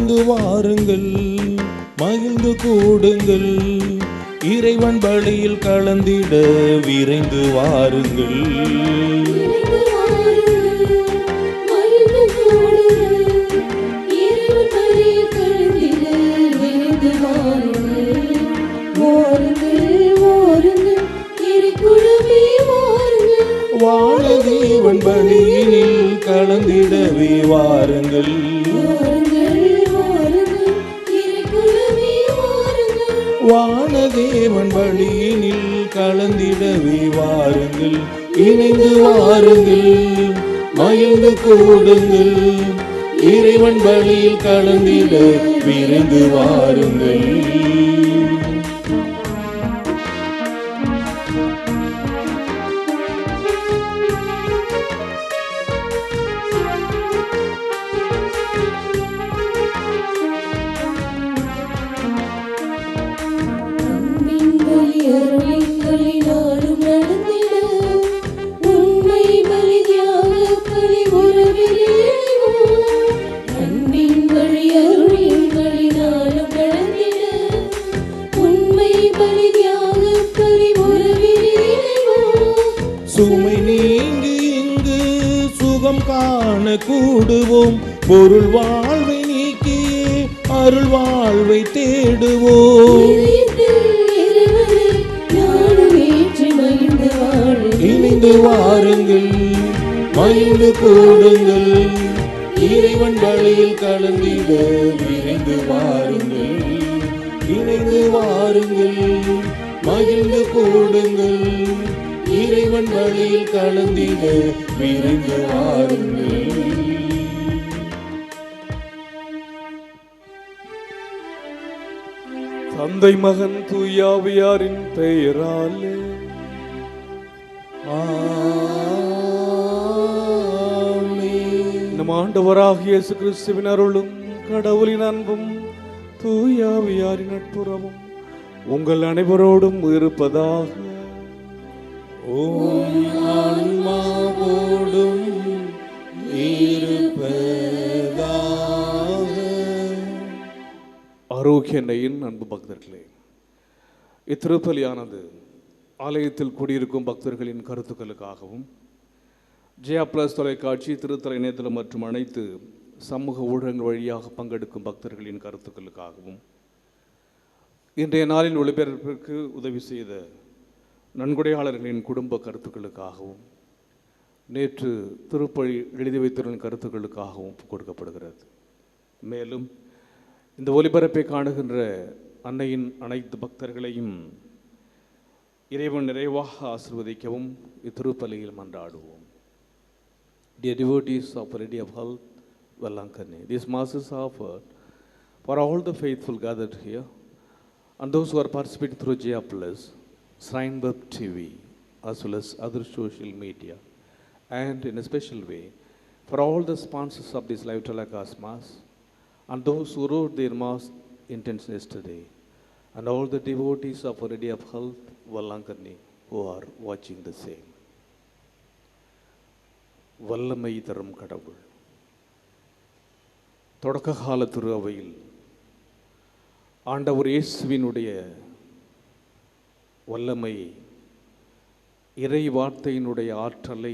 இணைந்து வாருங்கள், மகிழ்ந்து கூடுங்கள், இறைவன் பலியில் கலந்திட விரைந்து வாருங்கள். வானதேவன் பலியினில் கலந்திடவே வாருங்கள். வானதேவன் பலியினில் கலந்திடவே வாருங்கள். இணைந்து வாருங்கள், மகிழ்ந்து கூடுங்கள், இறைவன் பலியில் கலந்திட விரைந்து வாருங்கள். சுமை நீங்கி இங்கு சுகம் காண கூடுவோம், பொருள் வாழ்வை நீக்கி அருள் வாழ்வை தேடுவோம். இணைந்து வாருங்கள், மகிழ்ந்து கூடுங்கள், இறைவன் பலியில் கலந்திட விரைந்து வாருங்கள். இணைந்து வாருங்கள், மகிழ்ந்து கூடுங்கள், இறைவன் பலியில் கலந்திட விரைந்து வாருங்கள். தந்தை மகன் தூய ஆவியாரின் பெயராலே நம் ஆண்டவராகிய இயேசு கிறிஸ்துவின் அருளும் கடவுளின் அன்பும் தூய ஆவியாரின் நட்புறவும் உங்கள் அனைவரோடும் இருப்பதாக. ஆன்மாவோடும் இருப்பதாக. ஆரோக்கிய எண்ணெயின் அன்பு பக்தர்களே, இத்திருப்பலியானது ஆலயத்தில் கூடியிருக்கும் பக்தர்களின் கருத்துக்களுக்காகவும் ஜெயா பிளஸ் தொலைக்காட்சி, திருத்தல இணையதளம் மற்றும் அனைத்து சமூக ஊடகங்கள் வழியாக பங்கெடுக்கும் பக்தர்களின் கருத்துக்களுக்காகவும் இன்றைய நாளின் ஒளிபரப்பிற்கு உதவி செய்த நன்கொடையாளர்களின் குடும்ப கருத்துக்களுக்காகவும் நேற்று திருப்பலி எழுதி வைத்தவர்களின் கருத்துக்களுக்காகவும் கொடுக்கப்படுகிறது. மேலும் இந்த ஒலிபரப்பை காணுகின்ற அன்னையின் அனைத்து பக்தர்களையும் இறைவன் நிறைவாக ஆசீர்வதிக்கவும் இத்திருப்பலியில் மன்றாடுவோம். Dear devotees of Lady of Health, Vallankani, this Mass is offered for all the faithful gathered here and those who are participating through Jaya Plus, Shrine Web TV, as well as other social media, and in a special way for all the sponsors of this live telecast Mass and those who wrote their Mass intention yesterday, and all the devotees of Lady of Health, Vallankani, who are watching the same. வல்லமை தரும் கடவுள் தொடக்க கால திரு அவையில் ஆண்டவர் இயேசுவினுடைய வல்லமை, இறை வார்த்தையினுடைய ஆற்றலை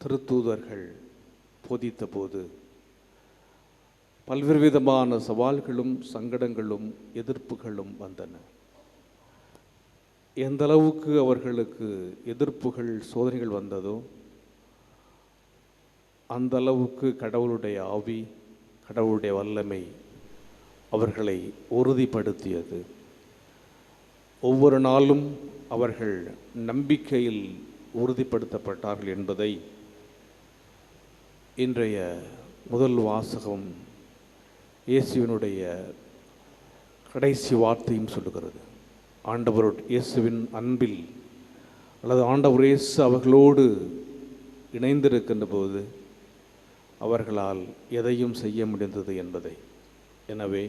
திருத்தூதர்கள் போதித்த போது பல்வேறு விதமான சவால்களும் சங்கடங்களும் எதிர்ப்புகளும் வந்தன. எந்த அளவுக்கு அவர்களுக்கு எதிர்ப்புகள் சோதனைகள் வந்ததோ அந்த அளவுக்கு கடவுளுடைய ஆவி, கடவுளுடைய வல்லமை அவர்களை உறுதிப்படுத்தியது. ஒவ்வொரு நாளும் அவர்கள் நம்பிக்கையில் உறுதிப்படுத்தப்பட்டார்கள் என்பதை இன்றைய முதல் வாசகம் இயேசுவினுடைய கடைசி வார்த்தையும் சொல்லுகிறது. ஆண்டவர் இயேசுவின் அன்பில் அல்லது ஆண்டவர் இயேசு அவர்களோடு இணைந்திருக்கின்ற போது அவர்களால் எதையும் செய்ய முடிந்தது என்பதை. எனவே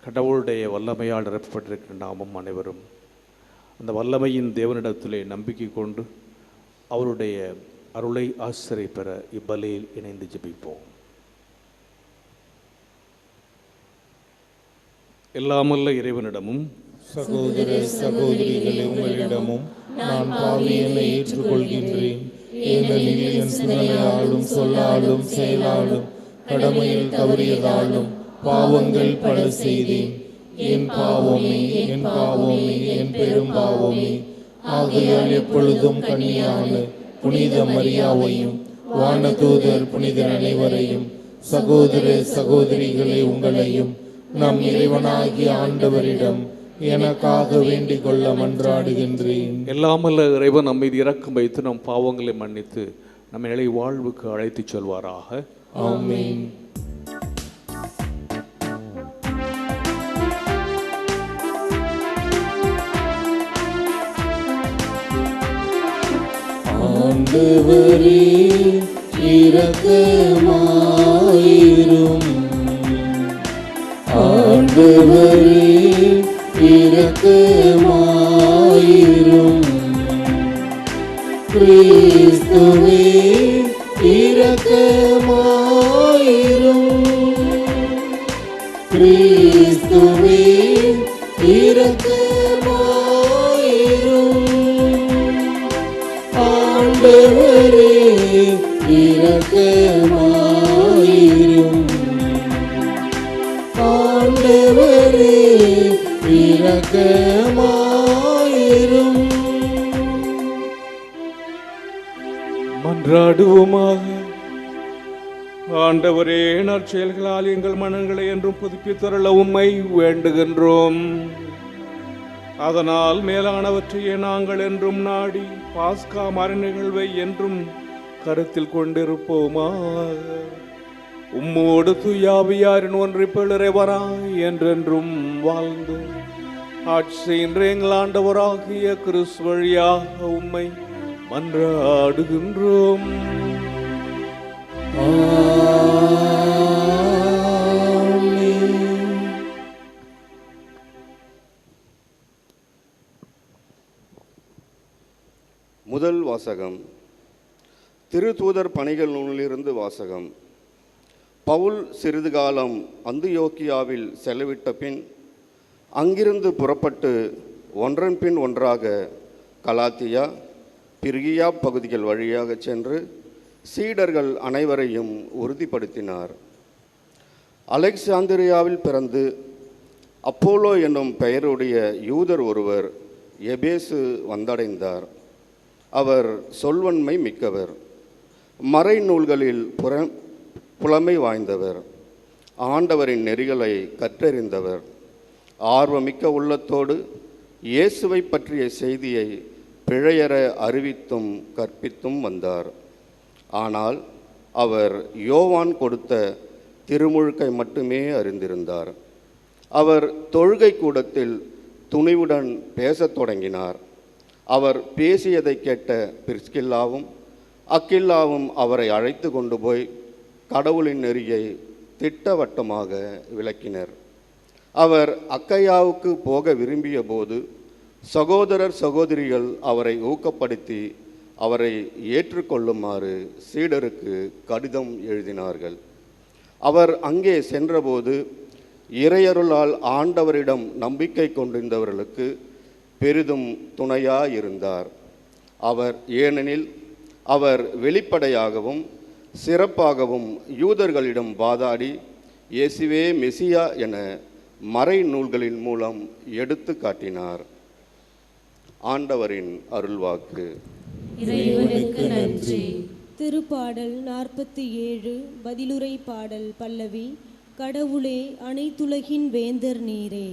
கடவுளுடைய வல்லமையால் நிரப்பப்பட்டிருக்கிற நாமும் அனைவரும் அந்த வல்லமையின் தேவனிடத்திலே நம்பிக்கை கொண்டு அவருடைய அருளை ஆசிரியை பெற இப்பலியில் இணைந்து ஜெபிப்போம். எல்லாமல்ல இறைவனிடமும் சகோதர சகோதரிகளே, உங்களிடமும் நான் பாவியனை ஏற்றுக்கொள்கின்றேன். ஏனெனில் என் சிந்தனையாலும் சொல்லாலும் செயலாலும் கடமையில் தவறியதாலும் பாவங்கள் பல செய்தேன். என் பாவமே, என் பாவமே, என் பெரும் பாவமே. ஆகையால் எப்பொழுதும் கன்னியான புனித மரியாவையும் வானதூதர் புனிதர் அனைவரையும் சகோதர சகோதரிகளே உங்களையும் நம் இறைவனாகிய ஆண்டவரிடம் எனக்காக வேண்டிக் கொள்ள மன்றாடுகின்றேன். எல்லாமல்ல இறைவன் நம் மீது இரக்கம் வைத்து நம் பாவங்களை மன்னித்து நம்ம நிலை வாழ்வுக்கு அழைத்துச் செல்வாராக. ஆமென். ஆண்டவரே இரக்கமாயிரும். ஆண்டவரே இரக்கமாயிரும். கிறிஸ்துவே இரக்கமாயிரும். கிறிஸ்துவே இரக்கமாயிரும். ஆண்டவரே இரக்கமாயிரும். ஆண்டவரே இரக்கமாயிரும். மன்றாடுவோமாக. ஆண்டவரே, நற்செயல்களால் எங்கள் மனங்களை என்றும் புதுப்பித்தருள உம்மை வேண்டுகின்றோம். அதனால் மேலானவற்றையே நாங்கள் என்றும் நாடி பாஸ்கா மறை நிகழ்வை என்றும் கருத்தில் கொண்டிருப்போமாக. உம்மோடு தூயாவியாரின் ஒன்றிப்பில் இறைவராய் என்றென்றும் வாழ்ந்து ஆட்சி செய்கின்ற எங்கள் ஆண்டவராகிய கிறிஸ்து வழியாக உம்மை மன்றாடுகின்றோம். முதல் வாசகம். திருத்தூதர் பணிகள் நூலிலிருந்து வாசகம். பவுல் சிறிது காலம் அந்தியோக்கியாவில் செலவிட்ட பின் அங்கிருந்து புறப்பட்டு ஒன்றன் பின் ஒன்றாக கலாத்தியா, பிரிகியா பகுதிகள் வழியாக சென்று சீடர்கள் அனைவரையும் உறுதிப்படுத்தினார். அலெக்சாந்திரியாவில் பிறந்து அப்போலோ என்னும் பெயருடைய யூதர் ஒருவர் எபேசு வந்தடைந்தார். அவர் சொல்வன்மை மிக்கவர், மறை நூல்களில் புலமை வாய்ந்தவர், ஆண்டவரின் நெறிகளை கற்றறிந்தவர், ஆர்வமிக்க உள்ளத்தோடு இயேசுவை பற்றிய செய்தியை பிழையற அறிவித்தும் கற்பித்தும் வந்தார். ஆனால் அவர் யோவான் கொடுத்த திருமுழுக்கை மட்டுமே அறிந்திருந்தார். அவர் தொழுகை கூடத்தில் துணிவுடன் பேசத் தொடங்கினார். அவர் பேசியதை கேட்ட பிரிஸ்கில்லாவும் அக்கில்லாவும் அவரை அழைத்து கொண்டு போய் கடவுளின் நெறியை திட்டவட்டமாக விளக்கினர். அவர் அக்கையாவுக்கு போக விரும்பிய போது சகோதரர் சகோதரிகள் அவரை ஊக்கப்படுத்தி அவரை ஏற்றுக்கொள்ளுமாறு சீடருக்கு கடிதம் எழுதினார்கள். அவர் அங்கே சென்றபோது இறையருளால் ஆண்டவரிடம் நம்பிக்கை கொண்டிருந்தவர்களுக்கு பெரிதும் துணையாயிருந்தார். ஏனெனில் அவர் வெளிப்படையாகவும் சிறப்பாகவும் யூதர்களிடம் வாதாடி இயேசுவே மெசியா என மறை நூல்களின் மூலம் எடுத்து காட்டினார். ஆண்டவரின் அருள்வாக்கு. இறைவனுக்கு நன்றி. திருப்பாடல் 47 பதிலுரை பாடல் பல்லவி. கடவுளே, அனைத்துலகின் வேந்தர் நீரே.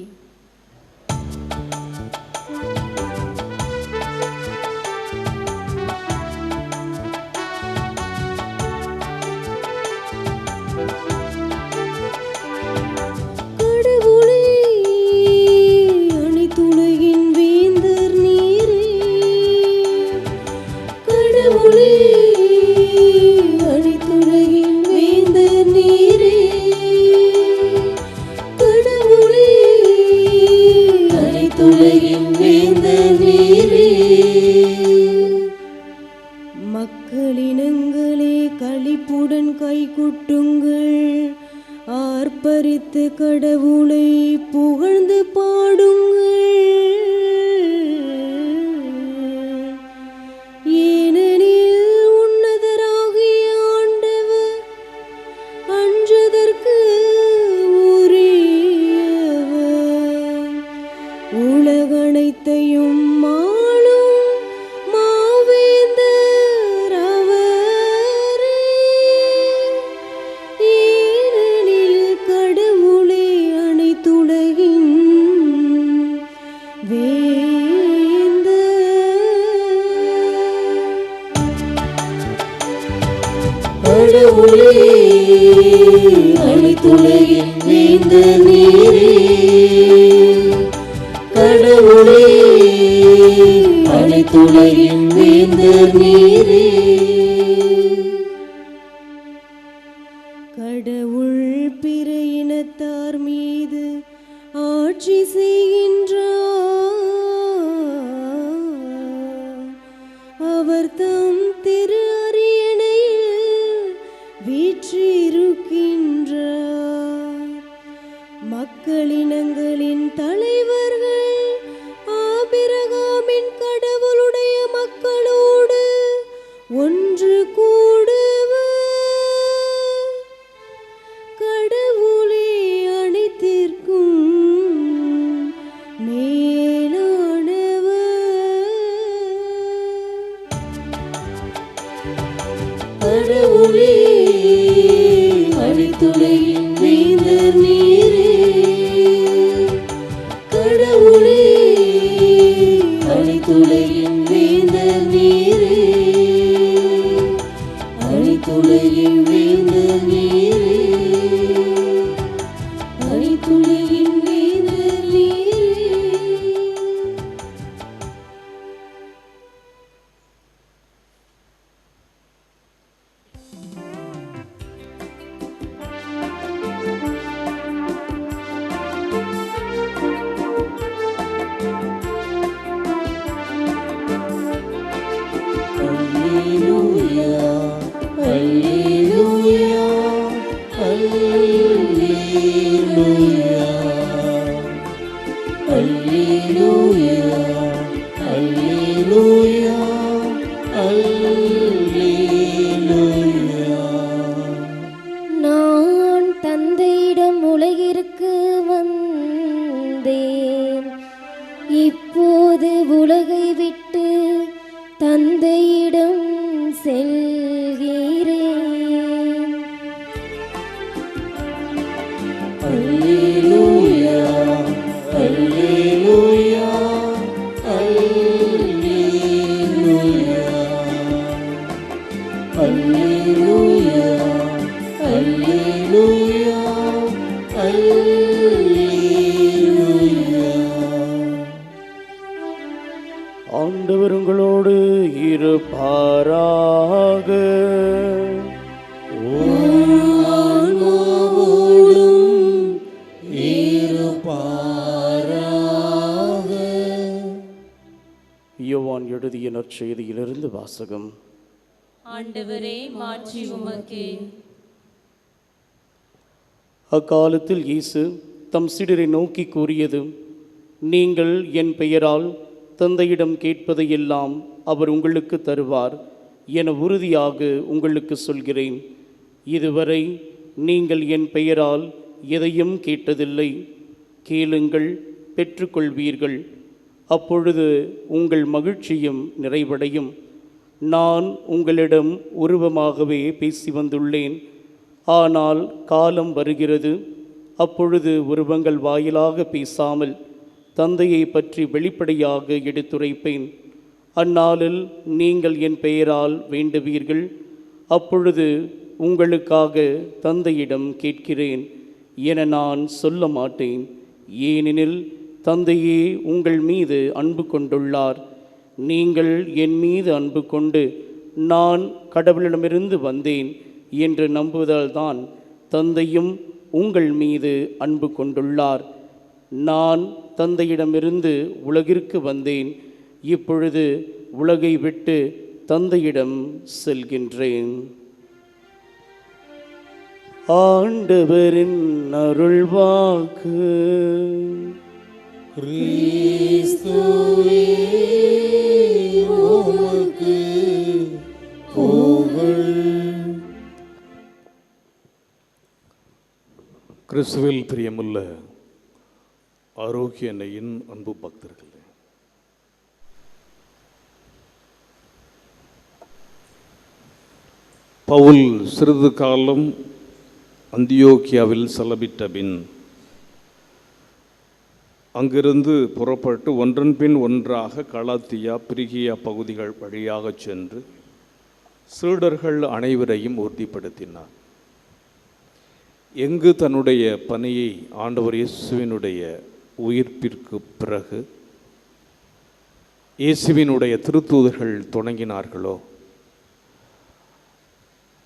மக்களினங்களே களிப்புடன் கைகுட்டுங்கள், ஆர்ப்பரித்து கடவுளை புகழ்ந்து பாடுங்கள். ஏனெனில் உன்னதராகிய ஆண்டவர் அன்றதற்கு உரியவர். உலகனைத்தையும் ஆளும் மாவேந்தர் அவரே. ஏனெனில் கடவுளே அனைத்துலகின் கடவுளே அனைத்துலகின் வேந்தர் நீரே. கடவுளே அனைத்துலகின் வேந்தர் நீரே. கடவுள் பிற இனத்தார் மீது ஆட்சி செய்கின்றார். அவர் தம் திரு அரியணையில் வீற்றிருக்கின்றார். மக்களினங்களின் தலைவர்கள் ஆபிரகாமின் கடவுளுடைய மக்களோடு ஒன்று கூடுவர். கடவுளே அனைத்திற்கும் மேலானவர். கடவுளே அனைத்துலகின் வேந்தர் நீரே. கடவுளே அனைத்துலகின் வேந்தர் நீரே. அனைத்துலகின் வேந்தர் நீரே. அனைத்துலகின் வேந்தர் நீரே. Alleluia, Alleluia, Alleluia. Alleluia, Alleluia, Alleluia. நான் தந்தையிடம் உலகிற்கு வந்தேன். இப்போது உலகை விட்டு தந்தையிடம் செல்கிறேன். Alleluia, Alleluia, Alleluia. Alleluia, Alleluia, Alleluia. ஆண்டவர் உங்களோடு இருப்பாராக. ஆன்மாவோடும் இருப்பாராக. யோவான் எழுதிய நற்செய்தியிலிருந்து வாசகம். ஆண்டவரே மாட்சி உமக்கே. அக்காலத்தில் இயேசு தம் சீடரை நோக்கி கூறியது, நீங்கள் என் பெயரால் தந்தையிடம் கேட்பதையெல்லாம் அவர் உங்களுக்கு தருவார் என உறுதியாக உங்களுக்கு சொல்கிறேன். இதுவரை நீங்கள் என் பெயரால் எதையும் கேட்டதில்லை. கேளுங்கள், பெற்றுக்கொள்வீர்கள். அப்பொழுது உங்கள் மகிழ்ச்சியும் நிறைவடையும். நான் உங்களிடம் உருவமாகவே பேசி வந்துள்ளேன். ஆனால் காலம் வருகிறது, அப்பொழுது உருவங்கள் வாயிலாக பேசாமல் தந்தையை பற்றி வெளிப்படையாக எடுத்துரைப்பேன். அந்நாளில் நீங்கள் என் பெயரால் வேண்டுவீர்கள். அப்பொழுது உங்களுக்காக தந்தையிடம் கேட்கிறேன் என நான் சொல்ல மாட்டேன். ஏனெனில் தந்தையே உங்கள் மீது அன்பு கொண்டுள்ளார். நீங்கள் என் மீது அன்பு கொண்டு நான் கடவுளிடமிருந்து வந்தேன் என்று நம்புவதால்தான் தந்தையும் உங்கள் மீது அன்பு கொண்டுள்ளார். நான் தந்தையிடமிருந்து உலகிற்கு வந்தேன். இப்பொழுது உலகை விட்டு தந்தையிடம் செல்கின்றேன். ஆண்டவரின் அருள்வாக்கு. கிறிஸ்துவே உமக்கு புகழ். கிறிஸ்துவில் பிரியமுள்ள ஆரோக்கிய அன்னையின் அன்பு பக்தர்களே, பவுல் சிறிது காலம் அந்தியோக்கியாவில் செலவிட்ட பின் அங்கிருந்து புறப்பட்டு ஒன்றன் பின் ஒன்றாக கலாத்தியா, பிரிகியா பகுதிகள் வழியாக சென்று சீடர்கள் அனைவரையும் உறுதிப்படுத்தினார். எங்கு தன்னுடைய பணியை ஆண்டவர் இயேசுவினுடைய உயிர்ப்பிற்கு பிறகு இயேசுவினுடைய திருத்தூதர்கள் தொடங்கினார்களோ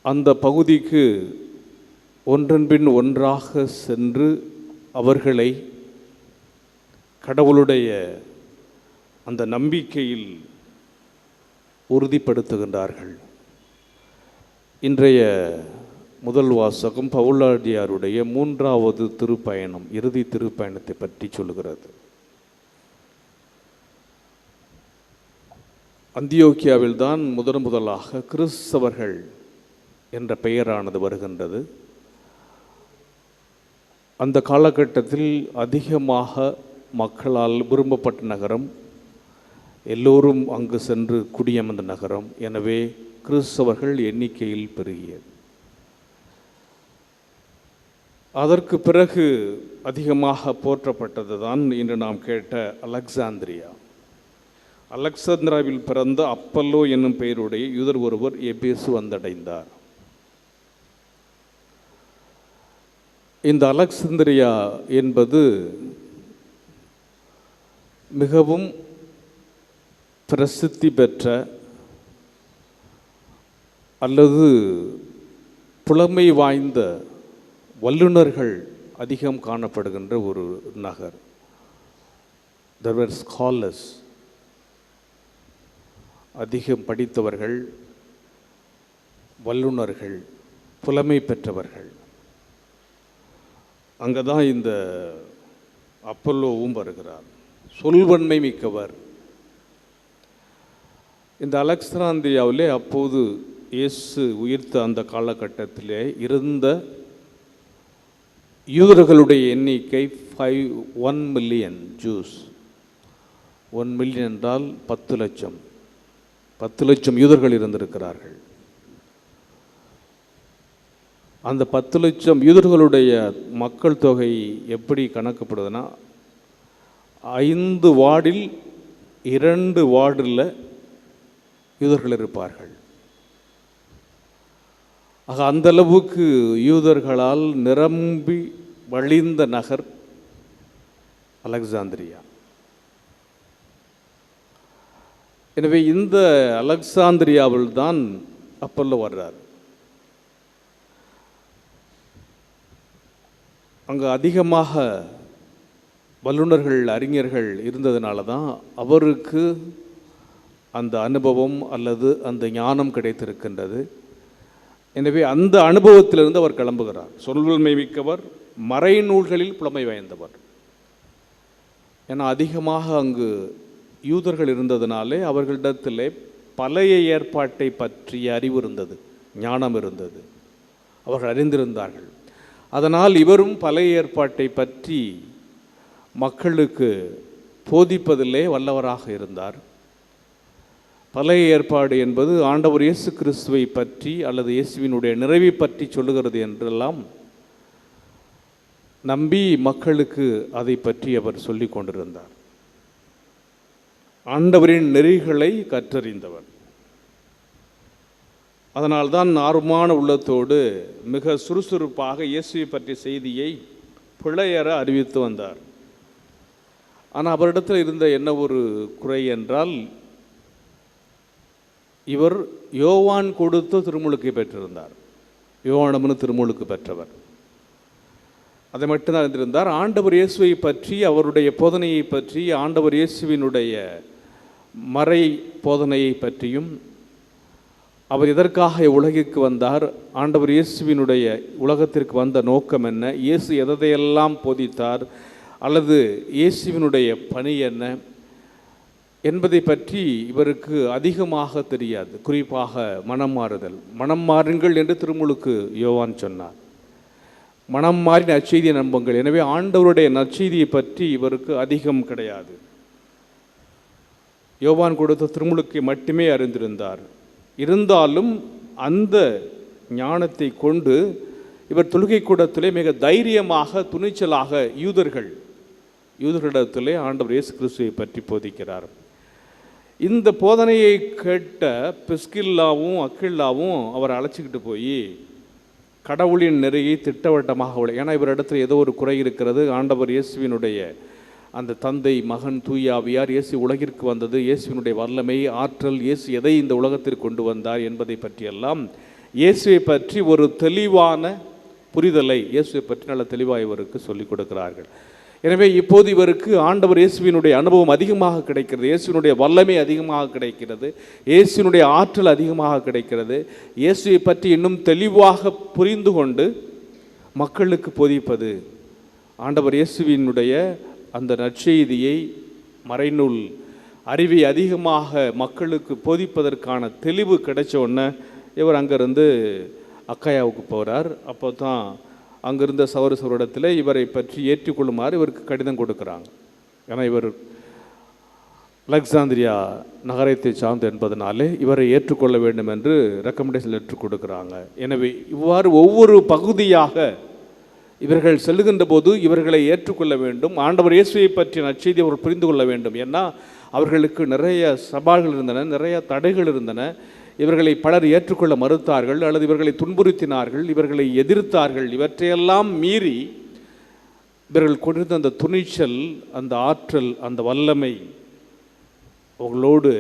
அந்த பகுதிக்கு ஒன்றன் பின் ஒன்றாக சென்று அவர்களை கடவுளுடைய அந்த நம்பிக்கையில் உறுதிப்படுத்துகின்றார்கள். இன்றைய முதல் வாசகம் பவுலாடியாருடைய 3வது திருப்பயணம், இறுதி திருப்பயணத்தை பற்றி சொல்கிறது. அந்தியோக்கியாவில் தான் முதலாக கிறிஸ்தவர்கள் என்ற பெயரானது வருகின்றது. அந்த காலகட்டத்தில் அதிகமாக மக்களால் விரும்பப்பட்ட நகரம், எல்லோரும் அங்கு சென்று குடியமர்ந்த நகரம். எனவே கிறிஸ்தவர்கள் எண்ணிக்கையில் பெருகியது. அதற்கு பிறகு அதிகமாக போற்றப்பட்டது தான் இன்று நாம் கேட்ட அலெக்சாந்திரியா. அலெக்சாந்திராவில் பிறந்த அப்பல்லோ என்னும் பெயருடைய யூதர் ஒருவர் எபேசு வந்தடைந்தார். இந்த அலெக்சாந்திரியா என்பது மிகவும் பிரசித்தி பெற்ற அல்லது புலமை வாய்ந்த வல்லுநர்கள் அதிகம் காணப்படுகின்ற ஒரு நகர். There were scholars, அதிகம் படித்தவர்கள், வல்லுநர்கள், புலமை பெற்றவர்கள். அங்கே தான் இந்த அப்பல்லோவும் வருகிறார். சொல்வன்மை மிக்கவர். இந்த அலெக்சாந்திரியாவிலே அப்போது இயேசு உயிர்த்த அந்த காலகட்டத்திலே இருந்த யூதர்களுடைய எண்ணிக்கை 1 மில்லியன் ஜூஸ். 1 மில்லியன் என்றால் 10 லட்சம். 10 லட்சம் யூதர்கள் இருந்திருக்கிறார்கள். அந்த 10 லட்சம் யூதர்களுடைய மக்கள் தொகை எப்படி கணக்கப்படுதுன்னா, 5 வார்டில் 2 வார்டில் யூதர்கள் இருப்பார்கள். ஆக அந்த அளவுக்கு யூதர்களால் நிரம்பி வழிந்த நகர் அலெக்சாந்திரியா. எனவே இந்த அலெக்சாந்திரியாவில் தான் அப்பல்லோ வர்றார். அங்கே அதிகமாக வல்லுநர்கள், அறிஞர்கள் இருந்ததுனால தான் அவருக்கு அந்த அனுபவம் அல்லது அந்த ஞானம் கிடைத்திருக்கின்றது. எனவே அந்த அனுபவத்திலிருந்து அவர் கிளம்புகிறார். சொல்வன்மை மிக்கவர், மறைநூல்களில் புலமை வாய்ந்தவர். ஏன்னா அதிகமாக அங்கு யூதர்கள் இருந்ததினாலே அவர்களிடத்திலே பழைய ஏற்பாட்டை பற்றிய அறிவு இருந்தது, ஞானம் இருந்தது, அவர்கள் அறிந்திருந்தார்கள். அதனால் இவரும் பழைய ஏற்பாட்டை பற்றி மக்களுக்கு போதிப்பதிலே வல்லவராக இருந்தார். பழைய ஏற்பாடு என்பது ஆண்டவர் இயேசு கிறிஸ்துவை பற்றி அல்லது இயேசுவினுடைய நிறைவை பற்றி சொல்லுகிறது என்றெல்லாம் நம்பி மக்களுக்கு அதை பற்றி அவர் சொல்லி கொண்டிருந்தார். ஆண்டவரின் நெறிகளை கற்றறிந்தவர். அதனால்தான் ஆர்வமான உள்ளத்தோடு மிக சுறுசுறுப்பாக இயேசுவை பற்றிய செய்தியை பிழையற அறிவித்து வந்தார். ஆனால் அவரிடத்தில் இருந்த என்ன ஒரு குறை என்றால், இவர் யோவான் கொடுத்து திருமுழுக்கை பெற்றிருந்தார். யோவானம்னு திருமுழுக்கு பெற்றவர். அதை மட்டும்தான் அறிந்திருந்தார். ஆண்டவர் இயேசுவை பற்றி, அவருடைய போதனையை பற்றி, ஆண்டவர் இயேசுவினுடைய மறை போதனையை பற்றியும் அவர் எதற்காக உலகிற்கு வந்தார், ஆண்டவர் இயேசுவினுடைய உலகத்திற்கு வந்த நோக்கம் என்ன, இயேசு எதையெல்லாம் போதித்தார், அல்லது இயேசுவினுடைய பணி என்ன என்பதை பற்றி இவருக்கு அதிகமாக தெரியாது. குறிப்பாக மனம் மாறுதல், மனம் மாறுங்கள் என்று திருமுழுக்கு யோவான் சொன்னார். மனம் மாறி நற்செய்தியை நம்புங்கள். எனவே ஆண்டவருடைய நற்செய்தியை பற்றி இவருக்கு அதிகம் கிடையாது. யோவான் கொடுத்த திருமுழுக்கை மட்டுமே அறிந்திருந்தார். இருந்தாலும் அந்த ஞானத்தை கொண்டு இவர் தொழுகை கூடத்திலே மிக தைரியமாக துணிச்சலாக யூதர்களிடத்திலே ஆண்டவர் இயேசு கிறிஸ்துவை பற்றி போதிக்கிறார். இந்த போதனையை கேட்ட பிஸ்கில்லாவும் அக்கில்லாவும் அவரை அழைச்சிக்கிட்டு போய் கடவுளின் நெறியை திட்டவட்டமாக ஏன்னா இவரிடத்தில் ஏதோ ஒரு குறை இருக்கிறது. ஆண்டவர் இயேசுவினுடைய அந்த தந்தை, மகன், தூயாவியார், இயேசு உலகிற்கு வந்தது, இயேசுவினுடைய வல்லமை, ஆற்றல், இயேசு எதை இந்த உலகத்திற்கு கொண்டு வந்தார் என்பதை பற்றியெல்லாம் இயேசுவை பற்றி ஒரு தெளிவான புரிதலை இயேசுவை பற்றி நல்ல தெளிவாக இவருக்கு சொல்லிக் கொடுக்கிறார்கள். எனவே இப்போது இவருக்கு ஆண்டவர் இயேசுவினுடைய அனுபவம் அதிகமாக கிடைக்கிறது, இயேசுவினுடைய வல்லமை அதிகமாக கிடைக்கிறது, இயேசுவினுடைய ஆற்றல் அதிகமாக கிடைக்கிறது. இயேசுவை பற்றி இன்னும் தெளிவாக புரிந்து கொண்டு மக்களுக்கு போதிப்பது, ஆண்டவர் இயேசுவினுடைய அந்த நற்செய்தியை, மறைநூல் அறிவை அதிகமாக மக்களுக்கு போதிப்பதற்கான தெளிவு கிடைச்ச உடனே இவர் அங்கேருந்து அக்காயாவுக்கு போகிறார். அப்போ தான் அங்கிருந்த சௌரசவரிடத்தில் இவரை பற்றி ஏற்றுக்கொள்ளுமாறு இவருக்கு கடிதம் கொடுக்குறாங்க. ஏன்னா இவர் அலெக்சாந்திரியா நகரத்தை சார்ந்து என்பதனாலே இவரை ஏற்றுக்கொள்ள வேண்டும் என்று ரெக்கமெண்டேஷன் லெட்டர் கொடுக்குறாங்க. எனவே இவ்வாறு ஒவ்வொரு பகுதியாக இவர்கள் செல்லுகின்ற போது இவர்களை ஏற்றுக்கொள்ள வேண்டும். ஆண்டவர் இயேசுவை பற்றிய நற்செய்தி அவர்கள் புரிந்து கொள்ள வேண்டும். ஏன்னா அவர்களுக்கு நிறைய சவால்கள் இருந்தன, நிறைய தடைகள் இருந்தன. இவர்களை பலர் ஏற்றுக்கொள்ள மறுத்தார்கள், அல்லது இவர்களை துன்புறுத்தினார்கள், இவர்களை எதிர்த்தார்கள். இவற்றையெல்லாம் மீறி இவர்கள் கொண்டிருந்த அந்த துணிச்சல், அந்த ஆற்றல், அந்த வல்லமை, அவர்களோடு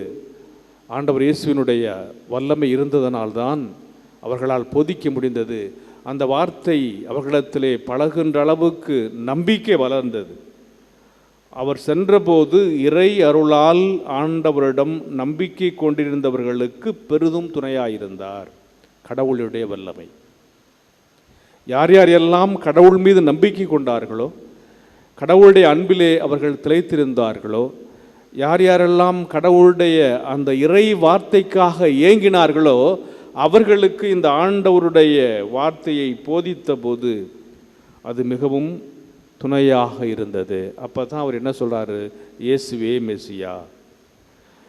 ஆண்டவர் இயேசுவினுடைய வல்லமை இருந்ததனால்தான் அவர்களால் போதிக்க முடிந்தது. அந்த வார்த்தை அவர்களிடத்திலே பழகுகின்ற அளவுக்கு நம்பிக்கை வளர்ந்தது. அவர் சென்றபோது இறை அருளால் ஆண்டவரிடம் நம்பிக்கை கொண்டிருந்தவர்களுக்கு பெரிதும் துணையாயிருந்தார். கடவுளுடைய வல்லமை. யார் யார் எல்லாம் கடவுள் மீது நம்பிக்கை கொண்டார்களோ, கடவுளுடைய அன்பிலே அவர்கள் திளைத்திருந்தார்களோ, யார் யாரெல்லாம் கடவுளுடைய அந்த இறை வார்த்தைக்காக ஏங்கினார்களோ அவர்களுக்கு இந்த ஆண்டவருடைய வார்த்தையை போதித்த போது அது மிகவும் துணையாக இருந்தது. அப்போ தான் அவர் என்ன சொல்கிறாரு, இயேசுவே மெஸ்ஸியா.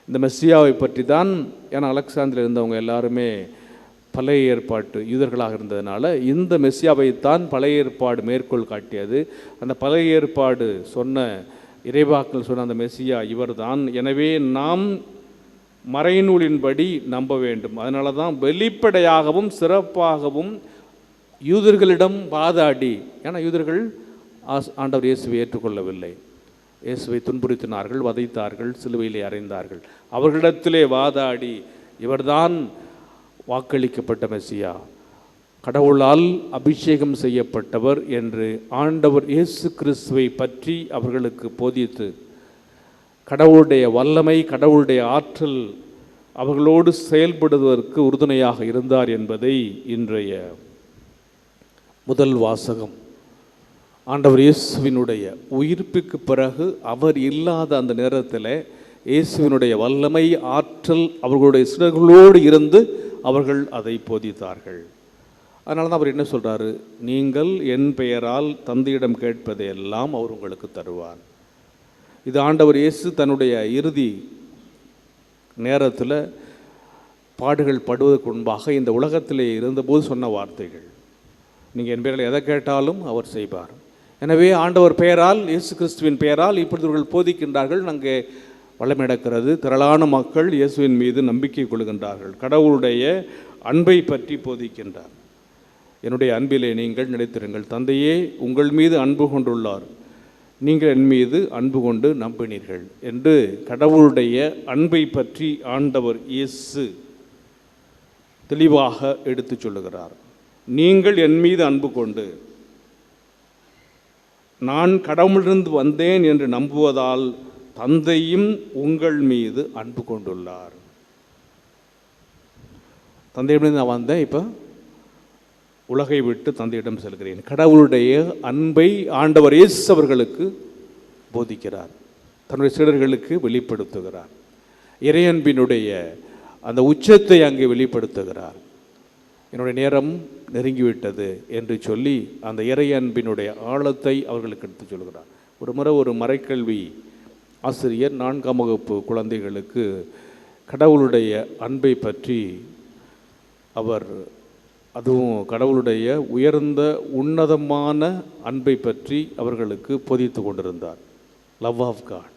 இந்த மெஸ்ஸியாவை பற்றி தான், ஏன்னா அலெக்சாந்திரில் இருந்தவங்க எல்லாருமே பழைய ஏற்பாட்டு யூதர்களாக இருந்ததுனால இந்த மெஸ்ஸியாவைத்தான் பழைய ஏற்பாடு மேற்கோள் காட்டியது. அந்த பழைய ஏற்பாடு சொன்ன இறைவாக்கள் சொன்ன அந்த மெஸ்ஸியா இவர்தான். எனவே நாம் மறைநூலின்படி நம்ப வேண்டும். அதனால தான் வெளிப்படையாகவும் சிறப்பாகவும் யூதர்களிடம் வாதாடி, ஏன்னா யூதர்கள் ஆண்டவர் இயேசுவை ஏற்றுக்கொள்ளவில்லை, இயேசுவை துன்புறுத்தினார்கள், வதைத்தார்கள், சிலுவையிலே அறைந்தார்கள். அவர்களிடத்திலே வாதாடி இவர்தான் வாக்களிக்கப்பட்ட மெஸ்ஸியா, கடவுளால் அபிஷேகம் செய்யப்பட்டவர் என்று ஆண்டவர் இயேசு கிறிஸ்துவை பற்றி அவர்களுக்கு போதித்து கடவுளுடைய வல்லமை, கடவுளுடைய ஆற்றல் அவர்களோடு செயல்படுவதற்கு உறுதுணையாக இருந்தார் என்பதை இன்றைய முதல் வாசகம் ஆண்டவர் இயேசுவினுடைய உயிர்ப்புக்கு பிறகு அவர் இல்லாத அந்த நேரத்தில் இயேசுவினுடைய வல்லமை, ஆற்றல் அவர்களுடைய சிறர்களோடு இருந்து அவர்கள் அதை போதித்தார்கள். அதனால தான் அவர் என்ன சொல்கிறாரு, நீங்கள் என் பெயரால் தந்தையிடம் கேட்பதையெல்லாம் அவர் உங்களுக்கு தருவார். இது ஆண்டவர் இயேசு தன்னுடைய இறுதி நேரத்தில் பாடுகள் படுவதற்கு முன்பாக இந்த உலகத்திலே இருந்தபோது சொன்ன வார்த்தைகள். நீங்கள் என் பெயரில் எதை கேட்டாலும் அவர் செய்வார். எனவே ஆண்டவர் பெயரால், இயேசு கிறிஸ்துவின் பெயரால் இப்பொழுது இவர்கள் போதிக்கின்றார்கள். அங்கே வளமிடக்கிறது. திரளான மக்கள் இயேசுவின் மீது நம்பிக்கை கொள்கின்றார்கள். கடவுளுடைய அன்பை பற்றி போதிக்கின்றார். என்னுடைய அன்பிலே நீங்கள் நிலைத்திருங்கள், தந்தையே உங்கள் மீது அன்பு கொண்டுள்ளார், நீங்கள் என் மீது அன்பு கொண்டு நம்பினீர்கள் என்று கடவுளுடைய அன்பை பற்றி ஆண்டவர் இயேசு தெளிவாக எடுத்து சொல்லுகிறார். நீங்கள் என் மீது அன்பு கொண்டு நான் கடவுளிலிருந்து வந்தேன் என்று நம்புவதால் தந்தையும் உங்கள் மீது அன்பு கொண்டுள்ளார். தந்தையிடம் நான் வந்தேன், இப்போ உலகை விட்டு தந்தையிடம் செல்கிறேன். கடவுளுடைய அன்பை ஆண்டவர் இயேசு அவர்களுக்கு போதிக்கிறார், தன்னுடைய சீடர்களுக்கு வெளிப்படுத்துகிறார். இறையன்பினுடைய அந்த உச்சத்தை அங்கே வெளிப்படுத்துகிறார். என்னுடைய நேரம் நெருங்கிவிட்டது என்று சொல்லி அந்த இறையன்பினுடைய ஆழத்தை அவர்களுக்கு எடுத்து சொல்கிறார். ஒரு முறை ஒரு மறைக்கல்வி ஆசிரியர் 4ஆம் வகுப்பு குழந்தைகளுக்கு கடவுளுடைய அன்பை பற்றி அவர், அதுவும் கடவுளுடைய உயர்ந்த உன்னதமான அன்பை பற்றி அவர்களுக்கு போதித்து கொண்டிருந்தார். லவ் ஆஃப் காட்,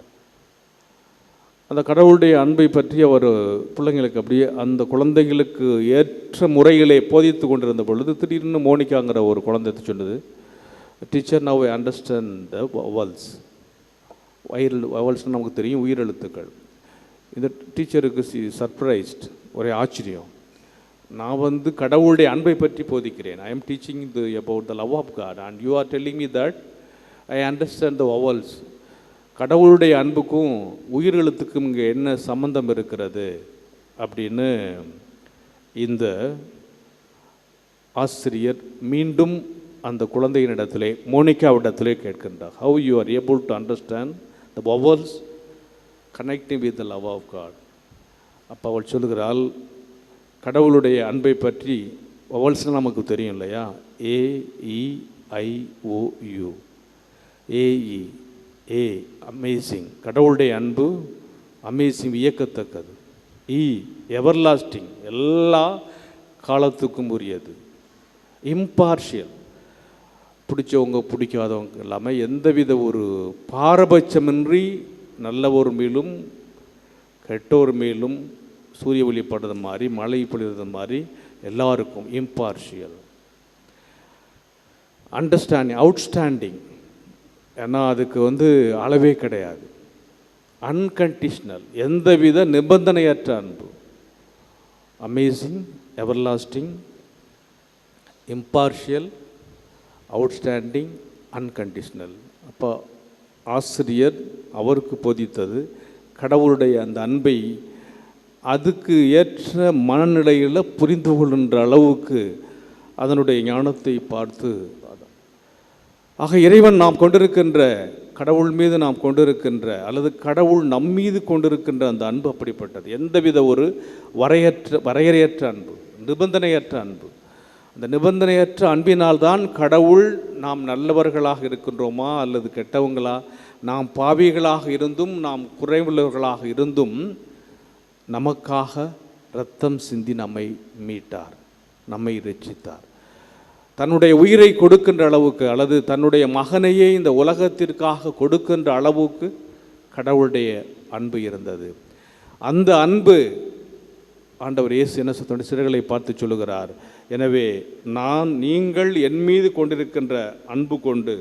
அந்த கடவுளுடைய அன்பை பற்றி அவர் பிள்ளைங்களுக்கு அப்படியே அந்த குழந்தைகளுக்கு ஏற்ற முறையிலே போதித்து கொண்டிருந்த பொழுது திடீர்னு மோனிகாங்கிற ஒரு குழந்தை சொன்னது, teacher now I understand the vowels. வவல்ஸ்னு நமக்கு தெரியும், உயிரெழுத்துக்கள். இந்த டீச்சருக்கு சர்ப்ரைஸ்ட், ஒரே ஆச்சரியம். நான் கடவுளுடைய அன்பை பற்றி போதிக்கிறேன். I am teaching about the love of God and you are telling me that I understand the vowels. கடவுளுடைய அன்புக்கும் உயிரெழுத்துக்கும் இங்கே என்ன சம்பந்தம் இருக்கிறது அப்படின்னு இந்த ஆசிரியர் மீண்டும் அந்த குழந்தையினிடத்திலே, மோனிகாவிடத்திலே கேட்கின்றார். How you are able to understand the vowels connecting with the love of God. அப்போ அவள் சொல்லுகிறாள், கடவுளுடைய அன்பை பற்றி வவல்ஸ்னால் நமக்கு தெரியும் இல்லையா, AEIOU. ஏஇ ஏ அமேசிங், கடவுளுடைய அன்பு அமேசிங், வியக்கத்தக்கது. எவர்லாஸ்டிங், எல்லா காலத்துக்கும் உரியது. இம்பார்ஷியல், பிடிச்சவங்க பிடிக்காதவங்க இல்லாமல் எந்தவித ஒரு பாரபட்சமின்றி நல்லவர் மேலும் கெட்டோர் மேலும் சூரிய ஒளிப்படுறது மாதிரி மழை பொழிறது மாதிரி எல்லாருக்கும் இம்பார்ஷியல். அண்டர்ஸ்டாண்டிங், அவுட்ஸ்டாண்டிங், ஏன்னா அதுக்கு அளவே கிடையாது. அன்கண்டிஷ்னல், எந்தவித நிபந்தனையற்ற அன்பு. Amazing, everlasting, impartial, outstanding, unconditional. அப்போ ஆசிரியர் அவருக்கு போதித்தது கடவுளுடைய அந்த அன்பை அதுக்கு ஏற்ற மனநிலையில் புரிந்து கொள்கின்ற அளவுக்கு அதனுடைய ஞானத்தை பார்த்து, ஆக இறைவன் நாம் கொண்டிருக்கின்ற கடவுள் மீது நாம் கொண்டிருக்கின்ற அல்லது கடவுள் நம் மீது கொண்டிருக்கின்ற அந்த அன்பு அப்படிப்பட்டது. எந்தவித ஒரு வரையறையற்ற அன்பு, நிபந்தனையற்ற அன்பு. அந்த நிபந்தனையற்ற அன்பினால்தான் கடவுள் நாம் நல்லவர்களாக இருக்கின்றோமா அல்லது கெட்டவங்களா, நாம் பாவிகளாக இருந்தும் நாம் குறைவுள்ளவர்களாக இருந்தும் நமக்காக இரத்தம் சிந்தி நம்மை மீட்டார், நம்மை இரட்சித்தார். தன்னுடைய உயிரை கொடுக்கின்ற அளவுக்கு அல்லது தன்னுடைய மகனையே இந்த உலகத்திற்காக கொடுக்கின்ற அளவுக்கு கடவுளுடைய அன்பு இருந்தது. அந்த அன்பு ஆண்டவர் இயேசு என்ன தன்னுடைய சிறைகளை பார்த்து சொல்லுகிறார், எனவே நீங்கள் என் மீது கொண்டிருக்கின்ற அன்பு கொண்டு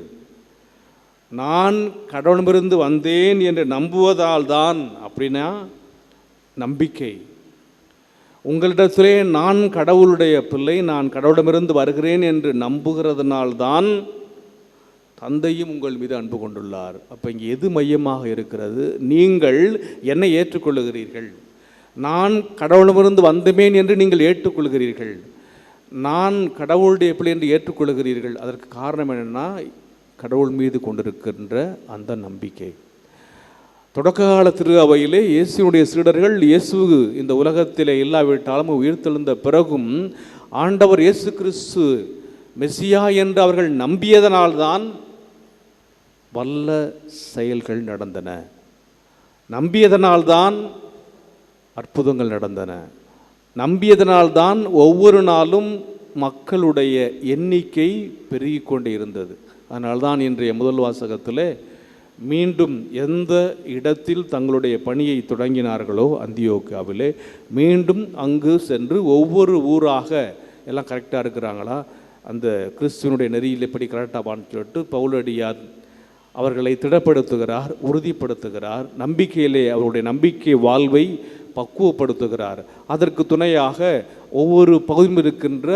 நான் கடவுளிடமிருந்து வந்தேன் என்று நம்புவதால் தான், அப்படின்னா நம்பிக்கை. உங்களிடத்திலே நான் கடவுளுடைய பிள்ளை, நான் கடவுளிடமிருந்து வருகிறேன் என்று நம்புகிறதுனால்தான் தந்தையும் உங்கள் மீது அன்பு கொண்டுள்ளார். அப்போ இங்கே எது மையமாக இருக்கிறது? நீங்கள் என்னை ஏற்றுக்கொள்ளுகிறீர்கள், நான் கடவுளிடமிருந்து வந்தேன் என்று நீங்கள் ஏற்றுக்கொள்கிறீர்கள், நான் கடவுளுடைய பிள்ளை என்று ஏற்றுக்கொள்கிறீர்கள். அதற்கு காரணம் என்னென்னா கடவுள் மீது கொண்டிருக்கின்ற அந்த நம்பிக்கை. தொடக்க கால திரு அவையிலே இயேசுடைய சீடர்கள் இயேசு இந்த உலகத்திலே இல்லாவிட்டாலும் உயிர்த்தெழுந்த பிறகும் ஆண்டவர் இயேசு கிறிஸ்து மெசியா என்று அவர்கள் நம்பியதனால்தான் வல்ல செயல்கள் நடந்தன, நம்பியதனால்தான் அற்புதங்கள் நடந்தன, நம்பியதனால்தான் ஒவ்வொரு நாளும் மக்களுடைய எண்ணிக்கை பெருகிக் கொண்டே இருந்தது. அதனால்தான் இன்றைய முதல் வாசகத்திலே மீண்டும் எந்த இடத்தில் தங்களுடைய பணியை தொடங்கினார்களோ அந்தியோக்கியாவிலே மீண்டும் அங்கு சென்று ஒவ்வொரு ஊராக எல்லாம் கரெக்டாக இருக்கிறாங்களா, அந்த கிறிஸ்துவனுடைய நெறியில் எப்படி கரெக்டாகான்னு சொல்லிட்டு பவுலடியார் அவர்களை திடப்படுத்துகிறார், உறுதிப்படுத்துகிறார், நம்பிக்கையிலே அவருடைய நம்பிக்கை வாழ்வை பக்குவப்படுத்துகிறார். அதற்கு துணையாக ஒவ்வொரு பகுதியும் இருக்கின்ற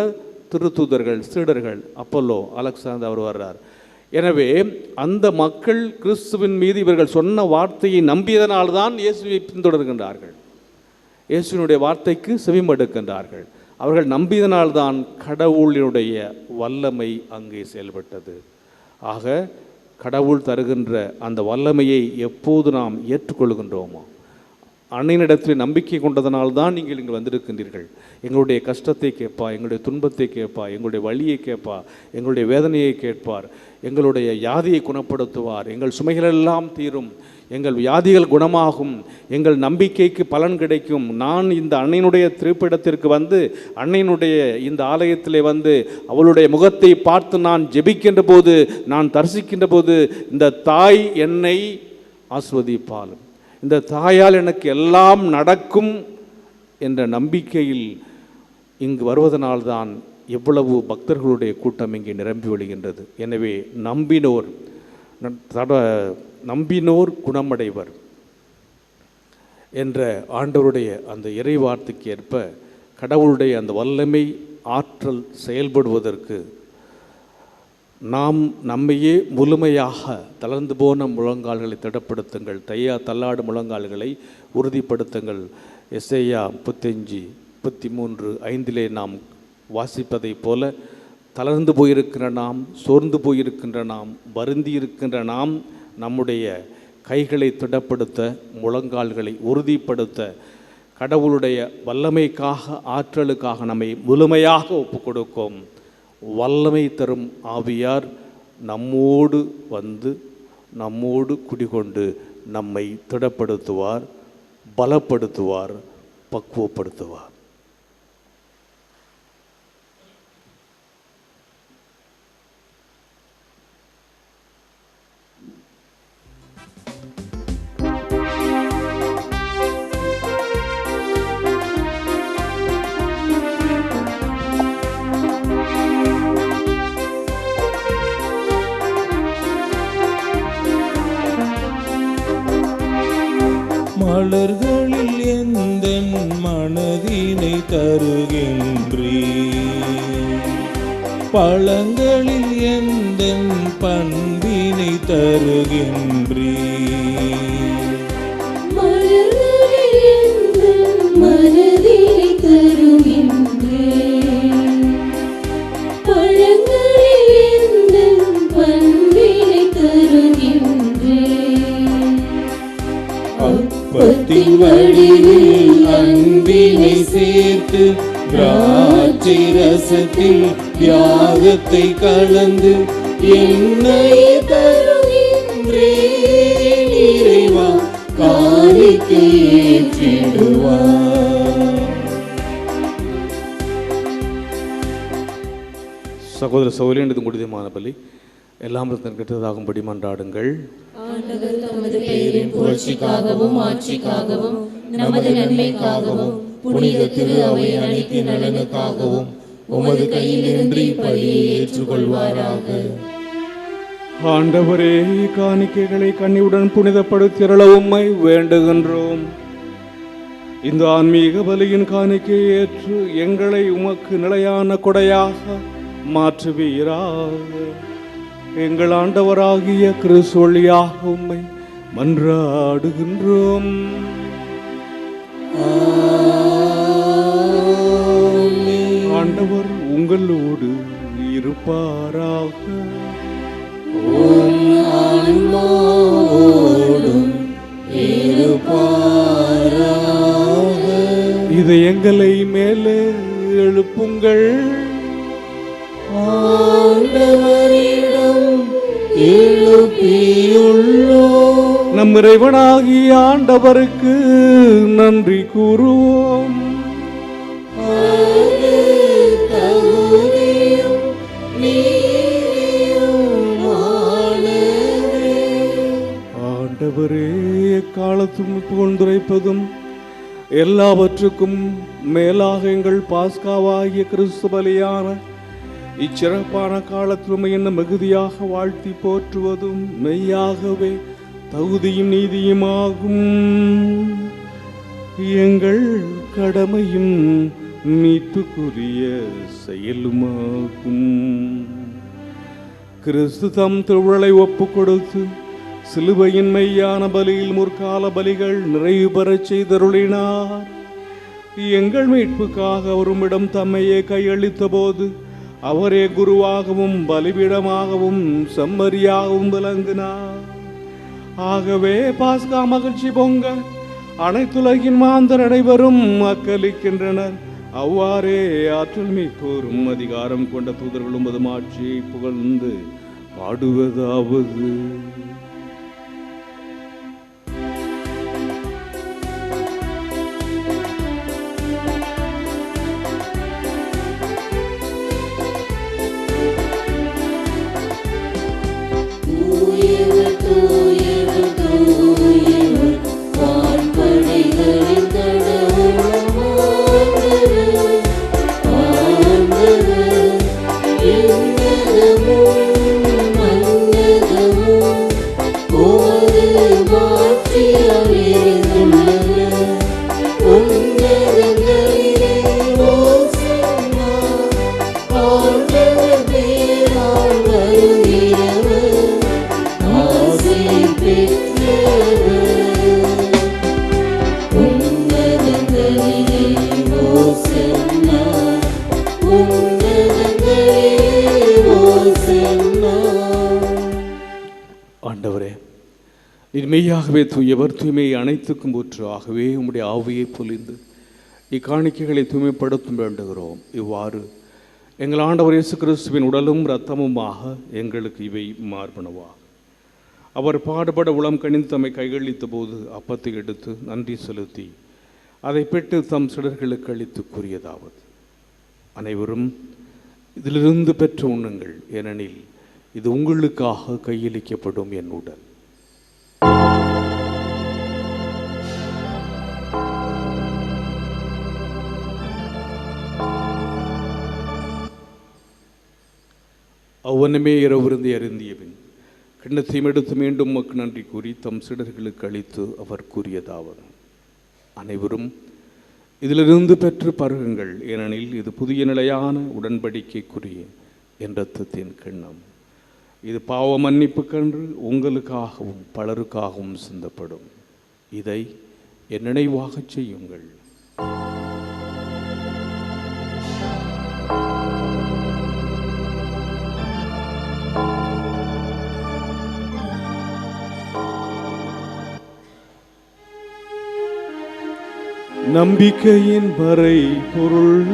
திருத்தூதர்கள், சீடர்கள், அப்பல்லோ, அலெக்சாந்தர் அவர் வர்றார். எனவே அந்த மக்கள் கிறிஸ்துவின் மீது இவர்கள் சொன்ன வார்த்தையை நம்பியதனால்தான் இயேசுவை பின்தொடர்கின்றார்கள், இயேசுவினுடைய வார்த்தைக்கு செவிமடுக்கின்றார்கள். அவர்கள் நம்பியதனால்தான் கடவுளினுடைய வல்லமை அங்கே செயல்பட்டது. ஆக கடவுள் தருகின்ற அந்த வல்லமையை எப்போது நாம் ஏற்றுக்கொள்கின்றோமோ, அன்னையினிடத்தில் நம்பிக்கை கொண்டதனால்தான் நீங்கள் இங்கே வந்திருக்கின்றீர்கள். எங்களுடைய கஷ்டத்தை கேட்பா, எங்களுடைய துன்பத்தை கேட்பா, எங்களுடைய வலியை கேட்பா, எங்களுடைய வேதனையை கேட்பார், எங்களுடைய வியாதியை குணப்படுத்துவார், எங்கள் சுமைகளெல்லாம் தீரும், எங்கள் வியாதிகள் குணமாகும், எங்கள் நம்பிக்கைக்கு பலன் கிடைக்கும். நான் இந்த அன்னையினுடைய திருப்பிடத்திற்கு வந்து, அன்னையினுடைய இந்த ஆலயத்திலே வந்து அவளுடைய முகத்தை பார்த்து நான் ஜெபிக்கின்ற போது, நான் தரிசிக்கின்ற போது இந்த தாய் என்னை ஆஸ்வதிப்பாள், இந்த தாயால் எனக்கு எல்லாம் நடக்கும் என்ற நம்பிக்கையில் இங்கு வருவதனால்தான் எவ்வளவு பக்தர்களுடைய கூட்டம் இங்கே நிரம்பி வழிகின்றது. எனவே நம்பினோர் குணமடைவர் என்ற ஆண்டவருடைய அந்த இறை வார்த்தைக்கு ஏற்ப கடவுளுடைய அந்த வல்லமை ஆற்றல் செயல்படுவதற்கு நாம் நம்மையே முழுமையாக தளர்ந்து போன முழங்கால்களை திடப்படுத்துங்கள், தள்ளாடு முழங்கால்களை உறுதிப்படுத்துங்கள். எசேயா 35:33 நாம் வாசிப்பதைப் போல தளர்ந்து போயிருக்கின்ற நாம், சோர்ந்து போயிருக்கின்ற நாம், வருந்தி இருக்கின்ற நாம் நம்முடைய கைகளை திடப்படுத்த, முழங்கால்களை உறுதிப்படுத்த, கடவுளுடைய வல்லமைக்காக ஆற்றலுக்காக நம்மை முழுமையாக ஒப்புக் கொடுக்கும். வல்லமை தரும் ஆவியார் நம்மோடு வந்து நம்மோடு குடிகொண்டு நம்மை திடப்படுத்துவார், பலப்படுத்துவார், பக்குவப்படுத்துவார். மலர்களில் எந்தன் மனதினை தருகின்றே, பழங்களில் எந்தன் பண்பினை தருகின்றே. மலர்களில் எந்தன் மனதினை தருகின்றேன், பழங்களில் எந்தன் பண்பினை தருகின்றேன். அப்பத்தின் வடிவில் அன்பினை சேர்த்து, திராட்சை ரசத்தில் தியாகத்தை கலந்து என்னை தருகின்றேன். இறைவா காணிக்கை ஏற்றிடுவார். சகோதர சகோதரி, இது முடிதமான பலி. எல்லாம் கெட்டதாகும்படி மன்றாடுங்கள். ஆண்டவர் தமது பெயரின் புகழ்ச்சிக்காகவும் ஆட்சிக்காகவும் நமது நன்மைக்காகவும் புனித திரு அவை அனைத்து நலனுக்காகவும் உமது கையிலிருந்து பலியை ஏற்றுக்கொள்வாராக. ஆண்டவரே, காணிக்கைகளை கண்ணியுடன் புனிதப்படுத்தியருள உம்மை வேண்டுகின்றோம். இந்த ஆன்மீக பலியின் காணிக்கையை ஏற்று எங்களை உமக்கு நிலையான கொடையாக மாற்றுவீராக. எங்கள் ஆண்டவராகிய கிறிஸ்து வழியாக உம்மை மன்றாடுகின்றோம். ஆண்டவர் உங்களோடு இருப்பாராக. இதை எங்களை மேலே எழுப்புங்கள். நம் இறைவனாகிய ஆண்டவருக்கு நன்றி கூறுவோம். ஆண்டவரே, எக்காலத்தும் புகழ்ந்துரைப்பதும் எல்லாவற்றுக்கும் மேலாக எங்கள் பாஸ்காவாகிய கிறிஸ்து பலியான இச்சிறப்பான காலத்திலும் என்ன மிகுதியாக வாழ்த்தி போற்றுவதும் மெய்யாகவே தகுதியும் நீதியுமாகும். எங்கள் கடமையும் மீட்புக்குரிய செயலுமாகும். கிறிஸ்து தம் திருவுளை ஒப்பு கொடுத்து சிலுவையின் மெய்யான பலியில் முற்கால பலிகள் நிறைவு பெறச் செய்தருளினார். எங்கள் மீட்புக்காக அவருமிடம் தம்மையே கையளித்த போது அவரே குருவாகவும் பலிபீடமாகவும் செம்மறியாகவும் விளங்கினார். ஆகவே பாஸ்கா மகிழ்ச்சி பொங்க அனைத்துலகின் மாந்தர் அனைவரும் அக்களிக்கின்றனர். அவ்வாறே ஆற்றல் மிக்கோரும் அதிகாரம் கொண்ட தூதர்களும் அது மாட்சியை புகழ்ந்து பாடுவதாவது: ஆண்டவரே, நீர் மெய்யாகவே தூயவர், தூய்மையை அனைத்துக்கும் ஊற்று. ஆகவே உம்முடைய ஆவியை பொழிந்து இக்காணிக்கைகளை தூய்மைப்படுத்தும் வேண்டுகிறோம். இவ்வாறு எங்கள் ஆண்டவர் இயேசு கிறிஸ்துவின் உடலும் இரத்தமுமாக எங்களுக்கு இவை மார்பனவா. அவர் பாடுபட உளம் கணிந்து தம்மை கைகளித்த போது அப்பத்தை எடுத்து நன்றி செலுத்தி அதை பெற்று தம் சிடர்களுக்கு அளித்து கூறியதாவது: அனைவரும் இதிலிருந்து பெற்று உண்ணுங்கள், ஏனெனில் இது உங்களுக்காக கையளிக்கப்படும் என் உடல். அவ்வனமே இரவிருந்தி அருந்திய பின் கிண்ணத்தையும் எடுத்து மீண்டும் உமக்கு நன்றி கூறி தம் சிடர்களுக்கு அளித்து அவர் கூறியதாவது: அனைவரும் இதிலிருந்து பெற்று பருகுங்கள், ஏனெனில் இது புதிய நிலையான உடன்படிக்கைக்குரிய என் இரத்தத்தின் கிண்ணம். இது பாவ மன்னிப்புக்கன்று உங்களுக்காகவும் பலருக்காகவும் சிந்தப்படும். இதை என் நினைவாகச் செய்யுங்கள். நம்பிக்கையின் வரை பொருள்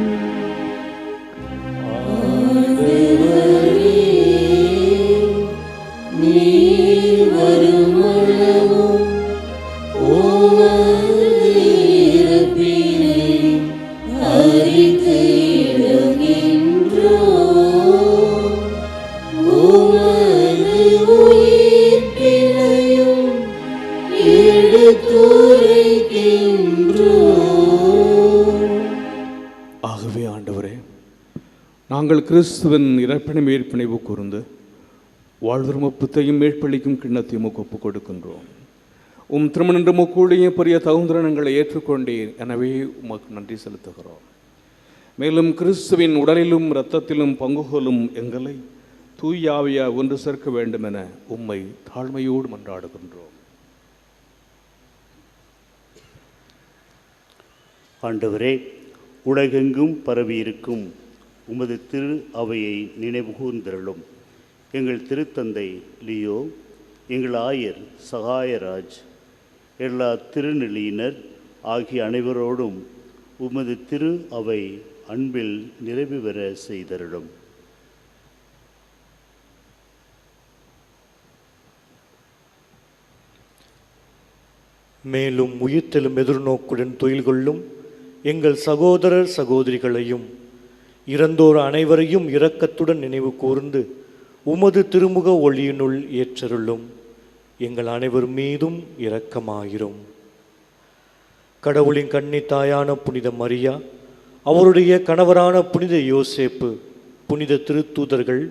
ஆகவே ஆண்டவரே, நாங்கள் கிறிஸ்துவின் இறப்பினை மேற்பிணைவு கூர்ந்து வாழ்வரும் ஒப்புத்தையும் மேற்பளிக்கும் கிண்ணத்தையும் ஒப்புக் கொடுக்கின்றோம். உம் திருமணன்று முக்கூடிய பெரிய தகுந்திரணங்களை ஏற்றுக்கொண்டேன், எனவே உமக்கு நன்றி செலுத்துகிறோம். மேலும் கிறிஸ்துவின் உடலிலும் இரத்தத்திலும் பங்குகொள்ளும் எங்களை தூயாவியா ஒன்று சேர்க்க வேண்டும் என உம்மை தாழ்மையோடு மன்றாடுகின்றோம். ஆண்டவரே, உலகெங்கும் பரவியிருக்கும் உமது திரு அவையை நினைவுகூர்ந்தருளும். எங்கள் திருத்தந்தை லியோ, எங்கள் ஆயர் சகாயராஜ், எல்லா திருநிலையினர் ஆகிய அனைவரோடும் உமது திரு அவை அன்பில் நிறைவு பெற செய்தருளும். மேலும் உயிர்த்தெழும் எதிர்நோக்குடன் தொழில் கொள்ளும் எங்கள் சகோதரர் சகோதரிகளையும் இறந்தோர் அனைவரையும் இரக்கத்துடன் நினைவு கூர்ந்து உமது திருமுக ஒளியினுள் ஏற்றருளும். எங்கள் அனைவர் மீதும் இரக்கமாயிரும். கடவுளின் கன்னி தாயான புனித மரியா, அவருடைய கணவரான புனித யோசேப்பு, புனித திருத்தூதர்கள்,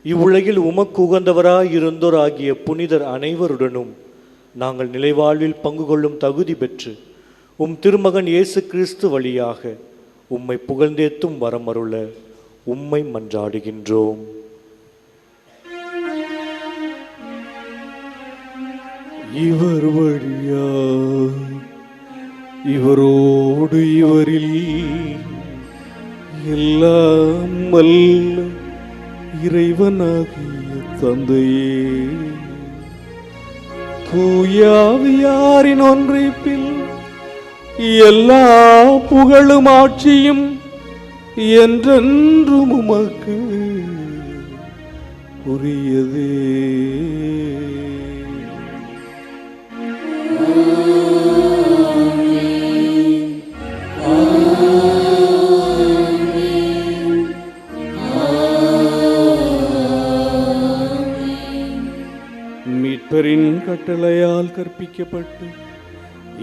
இவ்வுலகில் உமக்கு உகந்தவராய் இருந்தோர் ஆகிய புனிதர் அனைவருடனும் நாங்கள் நிலைவாழ்வில் பங்கு கொள்ளும் தகுதி பெற்று உம் திருமகன் இயேசு கிறிஸ்து வழியாக உம்மை புகழ்ந்தேத்தும் வரமருள உம்மை மன்றாடுகின்றோம். இவர் வழியா இவரோடு இவரில் எல்லாம் வல்ல இறைவனாகிய தந்தையே, தூயாவியாரின் ஒன்றிப்பில் எல்லா புகழும் ஆட்சியும் என்றென்றும் உமக்கு உரியதே. மீட்பரின் கட்டளையால் கற்பிக்கப்பட்டு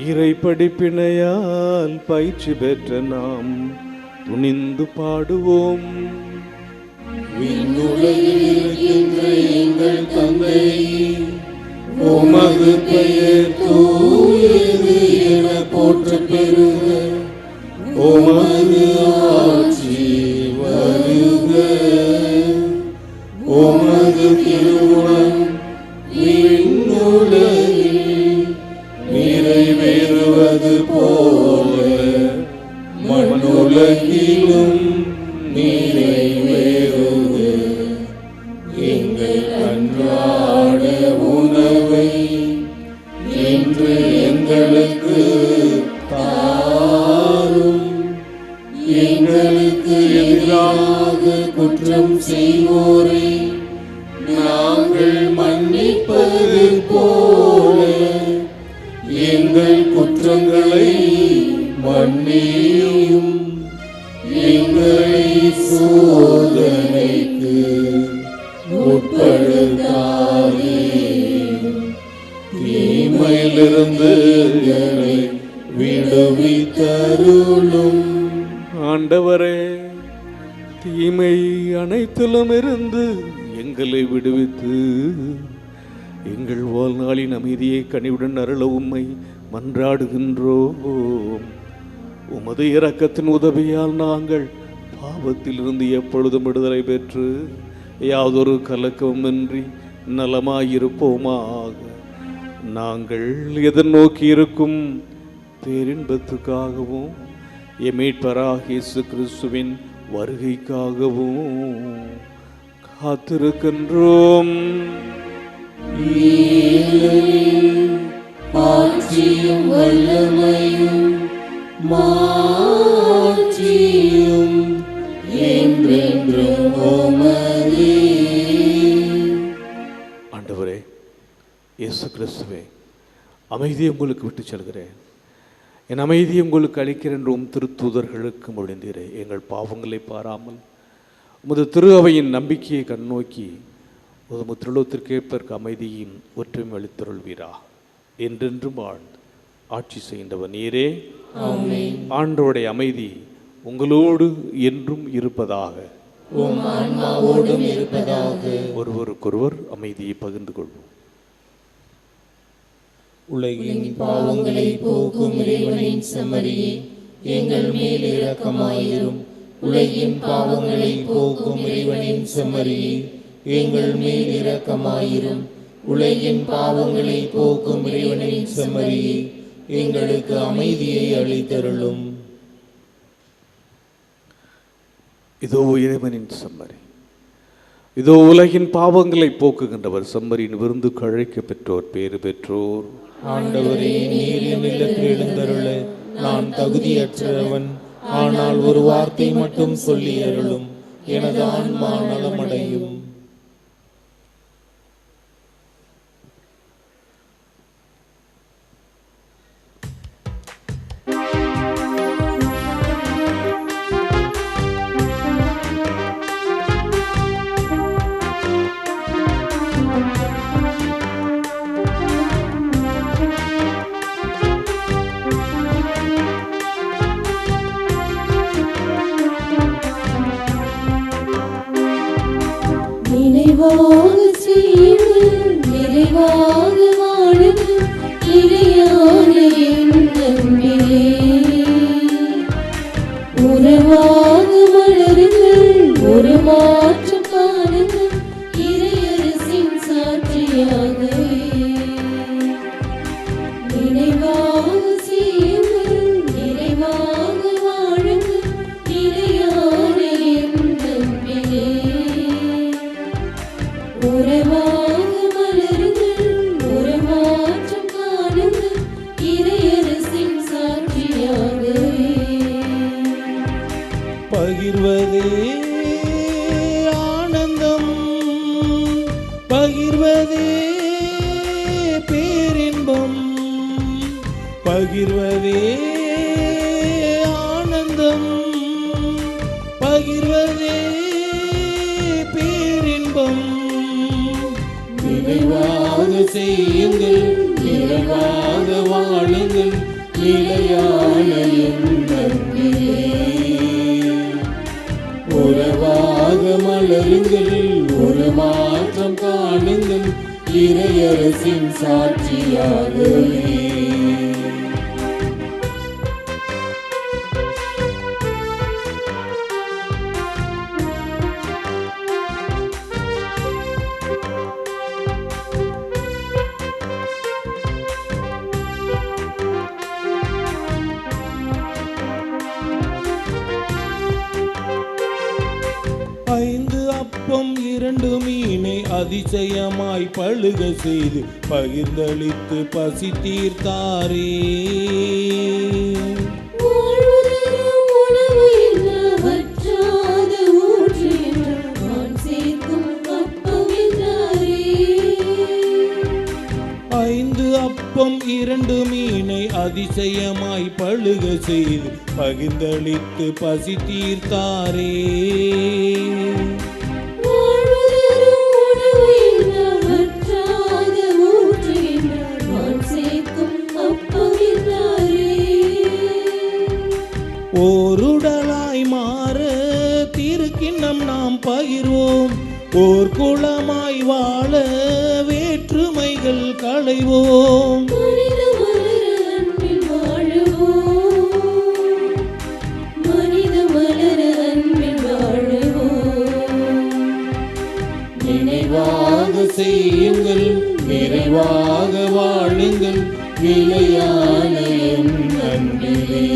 இறை படிப்பினையால் பயிற்சி பெற்ற நாம் துணிந்து பாடுவோம். விண்ணுலகில் இருக்கின்ற எங்கள் தந்தையே, உமது பெயர் தூயது என போற்றப் பெறுக. உமது ஆட்சி வருக. உமது திருவுளம் விண்ணுலகில் நிறைவேறுவது போல மண்ணுலகிலும் நிறைவேறுக. எங்கள் அன்றாட உணவை இன்று எங்களுக்கு தாரும். எங்களுக்கு எதிராக குற்றம் செய்வோரை நாங்கள் மன்னிப்பது போல எங்கள் குற்றங்களை மன்னியும். எங்களை சோதனைக்கு உட்படுத்தாதேயும், தீமையிலிருந்து எங்களை விடுவித்தருளும். ஆண்டவரே, தீமை அனைத்திலும் இருந்து எங்களை விடுவித்து எங்கள் வாழ்நாளின் அமைதியை கனிவுடன் அருள உம்மை மன்றாடுகின்றோம். உமது இரக்கத்தின் உதவியால் நாங்கள் பாவத்திலிருந்து எப்பொழுதும் விடுதலை பெற்று யாதொரு கலக்கமின்றி நலமாயிருப்போமாக. நாங்கள் எதிர்நோக்கி இருக்கும் பேரின்பத்துக்காகவும் மீட்பராகிய இயேசு கிறிஸ்துவின் வருகைக்காகவும் காத்திருக்கின்றோம். ஆட்சியும் வல்லமையும் மாட்சியும் என்றென்றும் உமதே. ஆண்டவரே இயேசு கிறிஸ்துவே, அமைதியை உங்களுக்கு விட்டு செல்கிறேன், என் அமைதியை உங்களுக்கு அளிக்கிறேன் என்று திருத்தூதர்களுக்கு மொழிந்தீரே. எங்கள் பாவங்களை பாராமல் உமது திரு அவையின் நம்பிக்கையை கண்ணோக்கி உமது திருளத்திற்கேற்பதற்கு அமைதியின் ஒற்றுமை அளித்தருள்வீரா. என்றென்றும் வாழ்ந்து ஆட்சி செய்கின்றவர் நீரே. ஆண்டவருடைய அமைதி உங்களோடு என்றும் இருப்பதாக. ஒருவருக்கொருவர் அமைதியை பகிர்ந்து கொள்வோம். உலகின் பாவங்களை போக்கும் இறைவனின் செம்மறியே, எங்கள் மேல் இரக்கமாயிரும். உலகின் பாவங்களை போக்கும் இறைவனின் செம்மறியே, எங்கள் மேல் இரக்கமாயிரும். உலகின் பாவங்களை போக்கும் இறைவனின் செம்மறியே, எங்களுக்கு அமைதியை அளித்தருளும். இதோ இறைவனின் செம்மறி, இதோ உலகின் பாவங்களை போக்குகின்றவர். செம்மறியின் விருந்துக்கு அழைக்க பெற்றோர் பேறு பெற்றோர். ஆண்டவரே, நீர் என் இல்லத்தில் எழுந்தருள நான் தகுதியற்றவன். ஆனால் ஒரு வார்த்தை மட்டும் சொல்லி அருளும், எனது ஆன்மா நலமடையும். நிறைவாக செய்து நிறைவாக வாழுது இறையான எண்ணங்களே. உறவாக மலருங்கள், ஒரு மாற்றம் காணுங்கள் இறையரசின் சாட்சியாகவே. நினைவாக செய்யுங்கள் பகிர்வதே ஆனந்தம், பகிர்வதே பேரின்பம், பகிர்வதே ஆனந்தம், பகிர்வதே பேரின்பம். நிறைவாக செய்யுங்கள், நிறைவாக வாழுங்கள், நிலையான எண்ணங்களே. உறவாக மலருங்கள், ஒரு மாற்றம் காணுங்கள், இறையரசின் சாட்சியாகவே. ஐந்து அப்பம் இரண்டு மீனை அதிசயமாய் பழுக செய்து பகிர்ந்தளித்து பசி தீர்த்தாரே. ஐந்து அப்பம் இரண்டு மீனை அதிசயமாய் பழுக செய்து பகிர்ந்தளித்து பசி தீர்த்தாரே. ஓருடலாய் மாற திருக்கிண்ணம் நாம் பகிர்வோம், ஓர் குளமாய் வாழ வேற்றுமைகள் களைவோம். நினைவாக செய்யுங்கள், நிறைவாக வாழுங்கள், நிலையான என் அன்பிலே.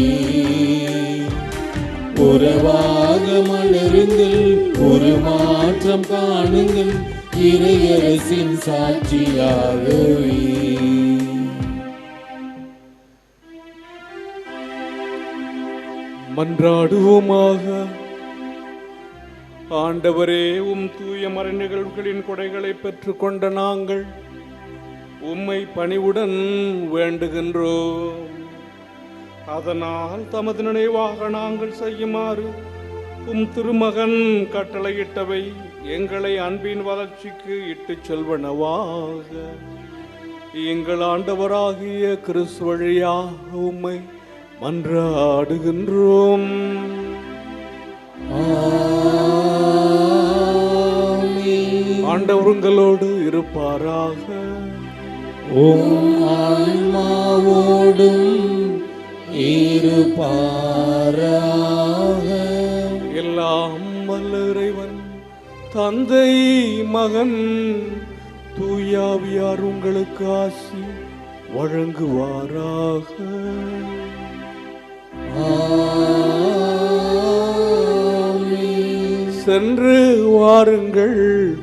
உறவாக மலருங்கள், ஒரு மாற்றம் காணுங்கள், இறையரசின் சாட்சியாகவே. மன்றாடுவோமாக. ஆண்டவரே, தூய மறை நிகழ்வுகளின் கொடைகளை பெற்றுக்கொண்ட நாங்கள் உம்மை பணிவுடன் வேண்டுகின்றோம். அதனால் தமது நினைவாக நாங்கள் செய்யுமாறு திருமகன் கட்டளையிட்டவை எங்களை அன்பின் வளர்ச்சிக்கு இட்டுச் செல்வனவாக எங்கள் ஆண்டவராகிய கிறிஸ்து வழியாக உம்மை மன்றாடுகின்றோம். ஆண்டவர் உங்களோடு இருப்பாராக. உம் ஆன்மாவோடும் இருப்பாராக. எல்லாம் வல்ல இறைவன் தந்தை, மகன், தூயாவியார் உங்களுக்கு ஆசி வழங்குவாராக. சென்று வாருங்கள்,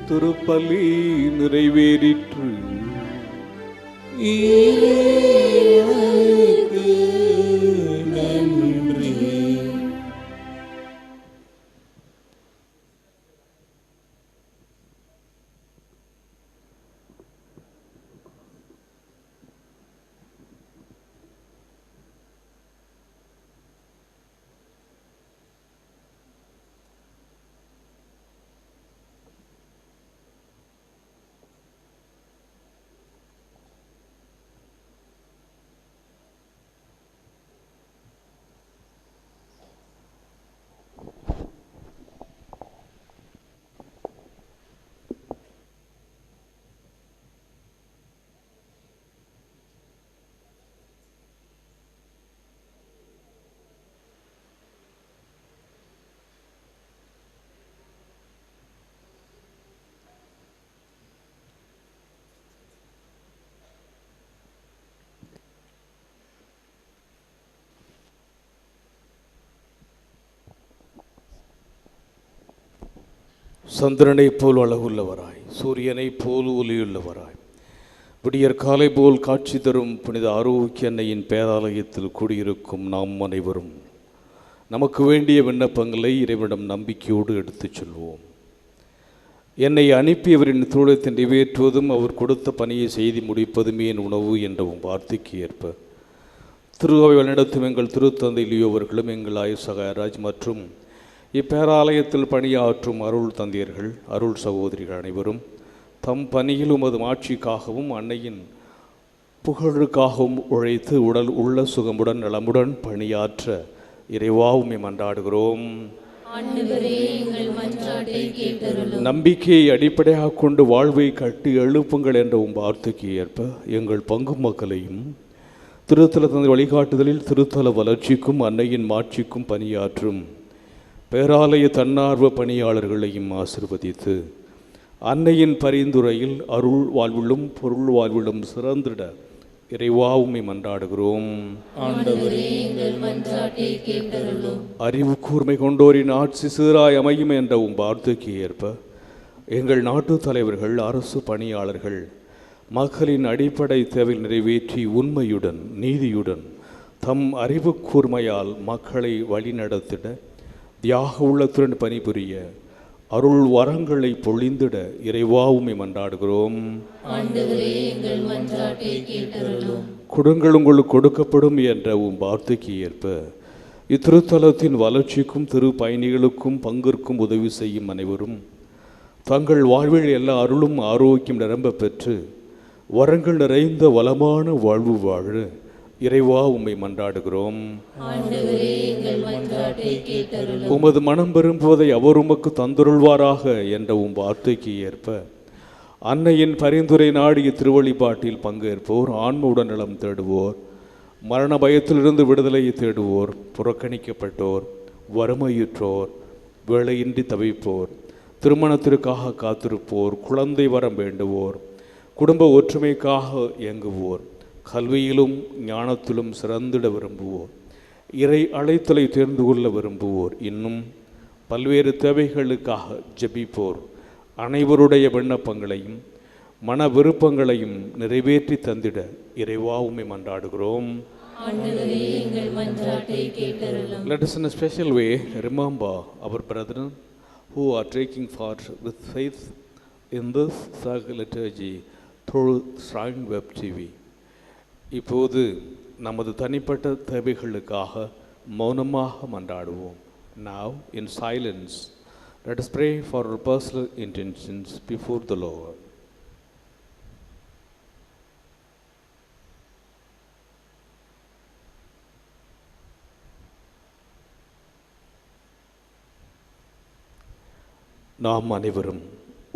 திருப்பலி நிறைவேறிற்று. நன்றி. சந்திரனைப் போல் அழகுள்ளவராய், சூரியனைப் போல் ஒளியுள்ளவராய், விடியற் காலை போல் காட்சி தரும் புனித ஆரோக்கிய அன்னையின் பேராலயத்தில் கூடியிருக்கும் நாம் அனைவரும் நமக்கு வேண்டிய விண்ணப்பங்களை இறைவனிடம் நம்பிக்கையோடு எடுத்துச் சொல்வோம். என்னை அனுப்பியவரின் தூளத்தை நிறைவேற்றுவதும் அவர் கொடுத்த பணியை செய்து முடிப்பதுமே என் உணவு என்ற வார்த்தைக்கு ஏற்ப திருவை வழிநடத்தும் எங்கள் திருத்தந்தை லியோ அவர்களும் எங்கள் ஆயுர் சகாயராஜ் மற்றும் இப்பேராலயத்தில் பணியாற்றும் அருள் தந்தையர்கள் அருள் சகோதரிகள் அனைவரும் தம் பணியில் உமது ஆட்சிக்காகவும் அன்னையின் புகழுக்காகவும் உழைத்து உடல் உள்ள சுகமுடன் நலமுடன் பணியாற்ற இறைவா உம்மை மன்றாடுகிறோம். நம்பிக்கையை அடிப்படையாக கொண்டு வாழ்வை கட்டி எழுப்புங்கள் என்ற வார்த்தைக்கு ஏற்ப எங்கள் பங்கு மக்களையும் திருத்தல தந்தை வழிகாட்டுதலில் திருத்தல வளர்ச்சிக்கும் அன்னையின் மாட்சிக்கும் பணியாற்றும் பேராலய தன்னார்வ பணியாளர்களையும் ஆசிர்வதித்து அன்னையின் பரிந்துரையில் அருள் வாழ்விலும் பொருள் வாழ்விலும் சிறந்திட இறைவா உம்மை மன்றாடுகிறோம். அறிவு கூர்மை கொண்டோரின் ஆட்சி சீராய் அமையும் என்ற வார்த்தைக்கு ஏற்ப எங்கள் நாட்டு தலைவர்கள் அரசு பணியாளர்கள் மக்களின் அடிப்படை தேவை நிறைவேற்றி உண்மையுடன் நீதியுடன் தம் அறிவு கூர்மையால் மக்களை வழிநடத்திட தியாக உள்ளத்துடன் பணிபுரிய அருள் வரங்களை பொழிந்திட இறைவா உம்மை மன்றாடுகிறோம். கொடுங்கள் உங்களுக்கு கொடுக்கப்படும் என்ற வார்த்தைக்கு ஏற்ப இத்திருத்தலத்தின் வளர்ச்சிக்கும் திரு பயணிகளுக்கும் பங்கிற்கும் உதவி செய்யும் அனைவரும் தங்கள் வாழ்வில் எல்லா அருளும் ஆரோக்கியம் நிரம்ப பெற்று வரங்கள் நிறைந்த வளமான வாழ்வு வாழ இறைவா உம்மை மன்றாடுகிறோம். உமது மனம் விரும்புவதை அவர் உமக்கு தந்துருள்வாராக என்ற வார்த்தைக்கு ஏற்ப அன்னையின் பரிந்துரை நாடிய திருவழிபாட்டில் பங்கேற்போர் ஆன்ம உடல்நலம் தேடுவோர் மரண பயத்திலிருந்து விடுதலையை தேடுவோர் புறக்கணிக்கப்பட்டோர் வறுமையுற்றோர் வேலையின்றி தவிப்போர் திருமணத்திற்காக காத்திருப்போர் குழந்தை வரம் வேண்டுவோர் குடும்ப ஒற்றுமைக்காக இயங்குவோர் கல்வியிலும் ஞானத்திலும் சிறந்திட விரும்புவோர் இறை அழைத்தலை தேர்ந்து கொள்ள விரும்புவோர் இன்னும் பல்வேறு தேவைகளுக்காக ஜெபிப்போர் அனைவருடைய விண்ணப்பங்களையும் மன விருப்பங்களையும் நிறைவேற்றி தந்திட இறைவா உம்மை மன்றாடுகிறோம். Let us in a special way remember our brethren who are taking part with faith in this sacred liturgy through Shrine Web TV. இப்போது நமது தனிப்பட்ட தேவைகளுக்காக மௌனமாக மன்றாடுவோம். Now in silence let us pray for our personal intentions before the Lord. நாம் அனைவரும்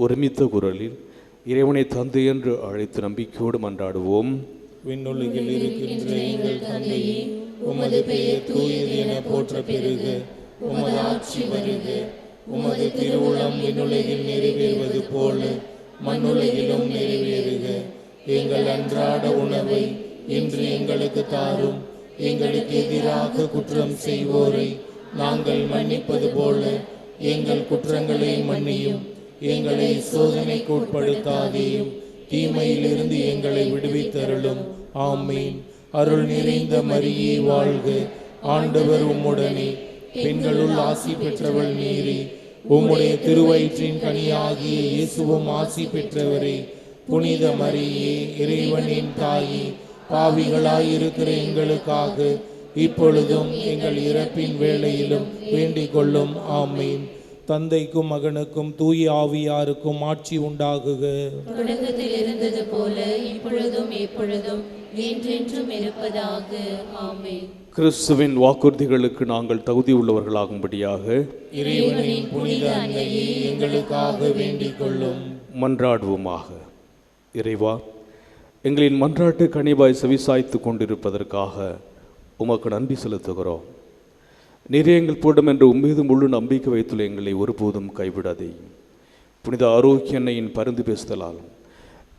ஒருமித்த குரலில் இறைவனை தந்தை என்று அழைத்து நம்பிக்கையோடு மன்றாடுவோம். விண்ணுலகில் இருக்கின்ற எங்கள் தந்தையே, உமது பெயர் தூயது என போற்ற பெறுக. உமது ஆட்சி வருக. உமது திருவுளம் விண்ணுலகில் நிறைவேறுவது போல மண்ணுலகிலும் நிறைவேறுக. எங்கள் அன்றாட உணவை இன்று எங்களுக்கு தாரும். எங்களுக்கு எதிராக குற்றம் செய்வோரை நாங்கள் மன்னிப்பது போல எங்கள் குற்றங்களை மன்னியும். எங்களை சோதனைக்கு உட்படுத்தாதேயும், தீமையிலிருந்து எங்களை விடுவித்தருளும். ஆமீன். அருள் நிறைந்த மரியே வாழ்க. ஆண்டவர் உம்முடனே, பெண்களுள் ஆசி பெற்றவள் நீரே. உம்முடைய திருவயிற்றின் கனியாகிய இயேசுவும் ஆசி பெற்றவரே. புனித மரியே, இறைவனின் தாயே, பாவிகளாயிருக்கிற எங்களுக்காக இப்பொழுதும் எங்கள் இறப்பின் வேளையிலும் வேண்டிக் கொள்ளும். ஆமீன். தந்தைக்கும் மகனுக்கும் தூய ஆவியாருக்கும் ஆட்சி உண்டாகுக. தொடக்கத்தில் இருந்தது போல இப்பொழுதும் எப்பொழுதும் என்றென்றும் இருப்பதாக. ஆமென். கிறிஸ்துவின் வாக்குறுதிகளுக்கு நாங்கள் தகுதி உள்ளவர்களாகும்படியாக இறைவனின் புனித அன்னையே எங்களுக்காக வேண்டிக் கொள்ளும். மன்றாடுவோமாக. இறைவா, எங்களின் மன்றாட்டு கனிவாய் செவிசாய்த்து கொண்டிருப்பதற்காக உமக்கு நன்றி செலுத்துகிறோம். நீரே எங்கள் போடும் என்று உம்மீது முழு நம்பிக்கை வைத்துள்ள எங்களை ஒருபோதும் கைவிடாதே. புனித ஆரோக்கிய அன்னையின் பரிந்து பேசுதலாலும்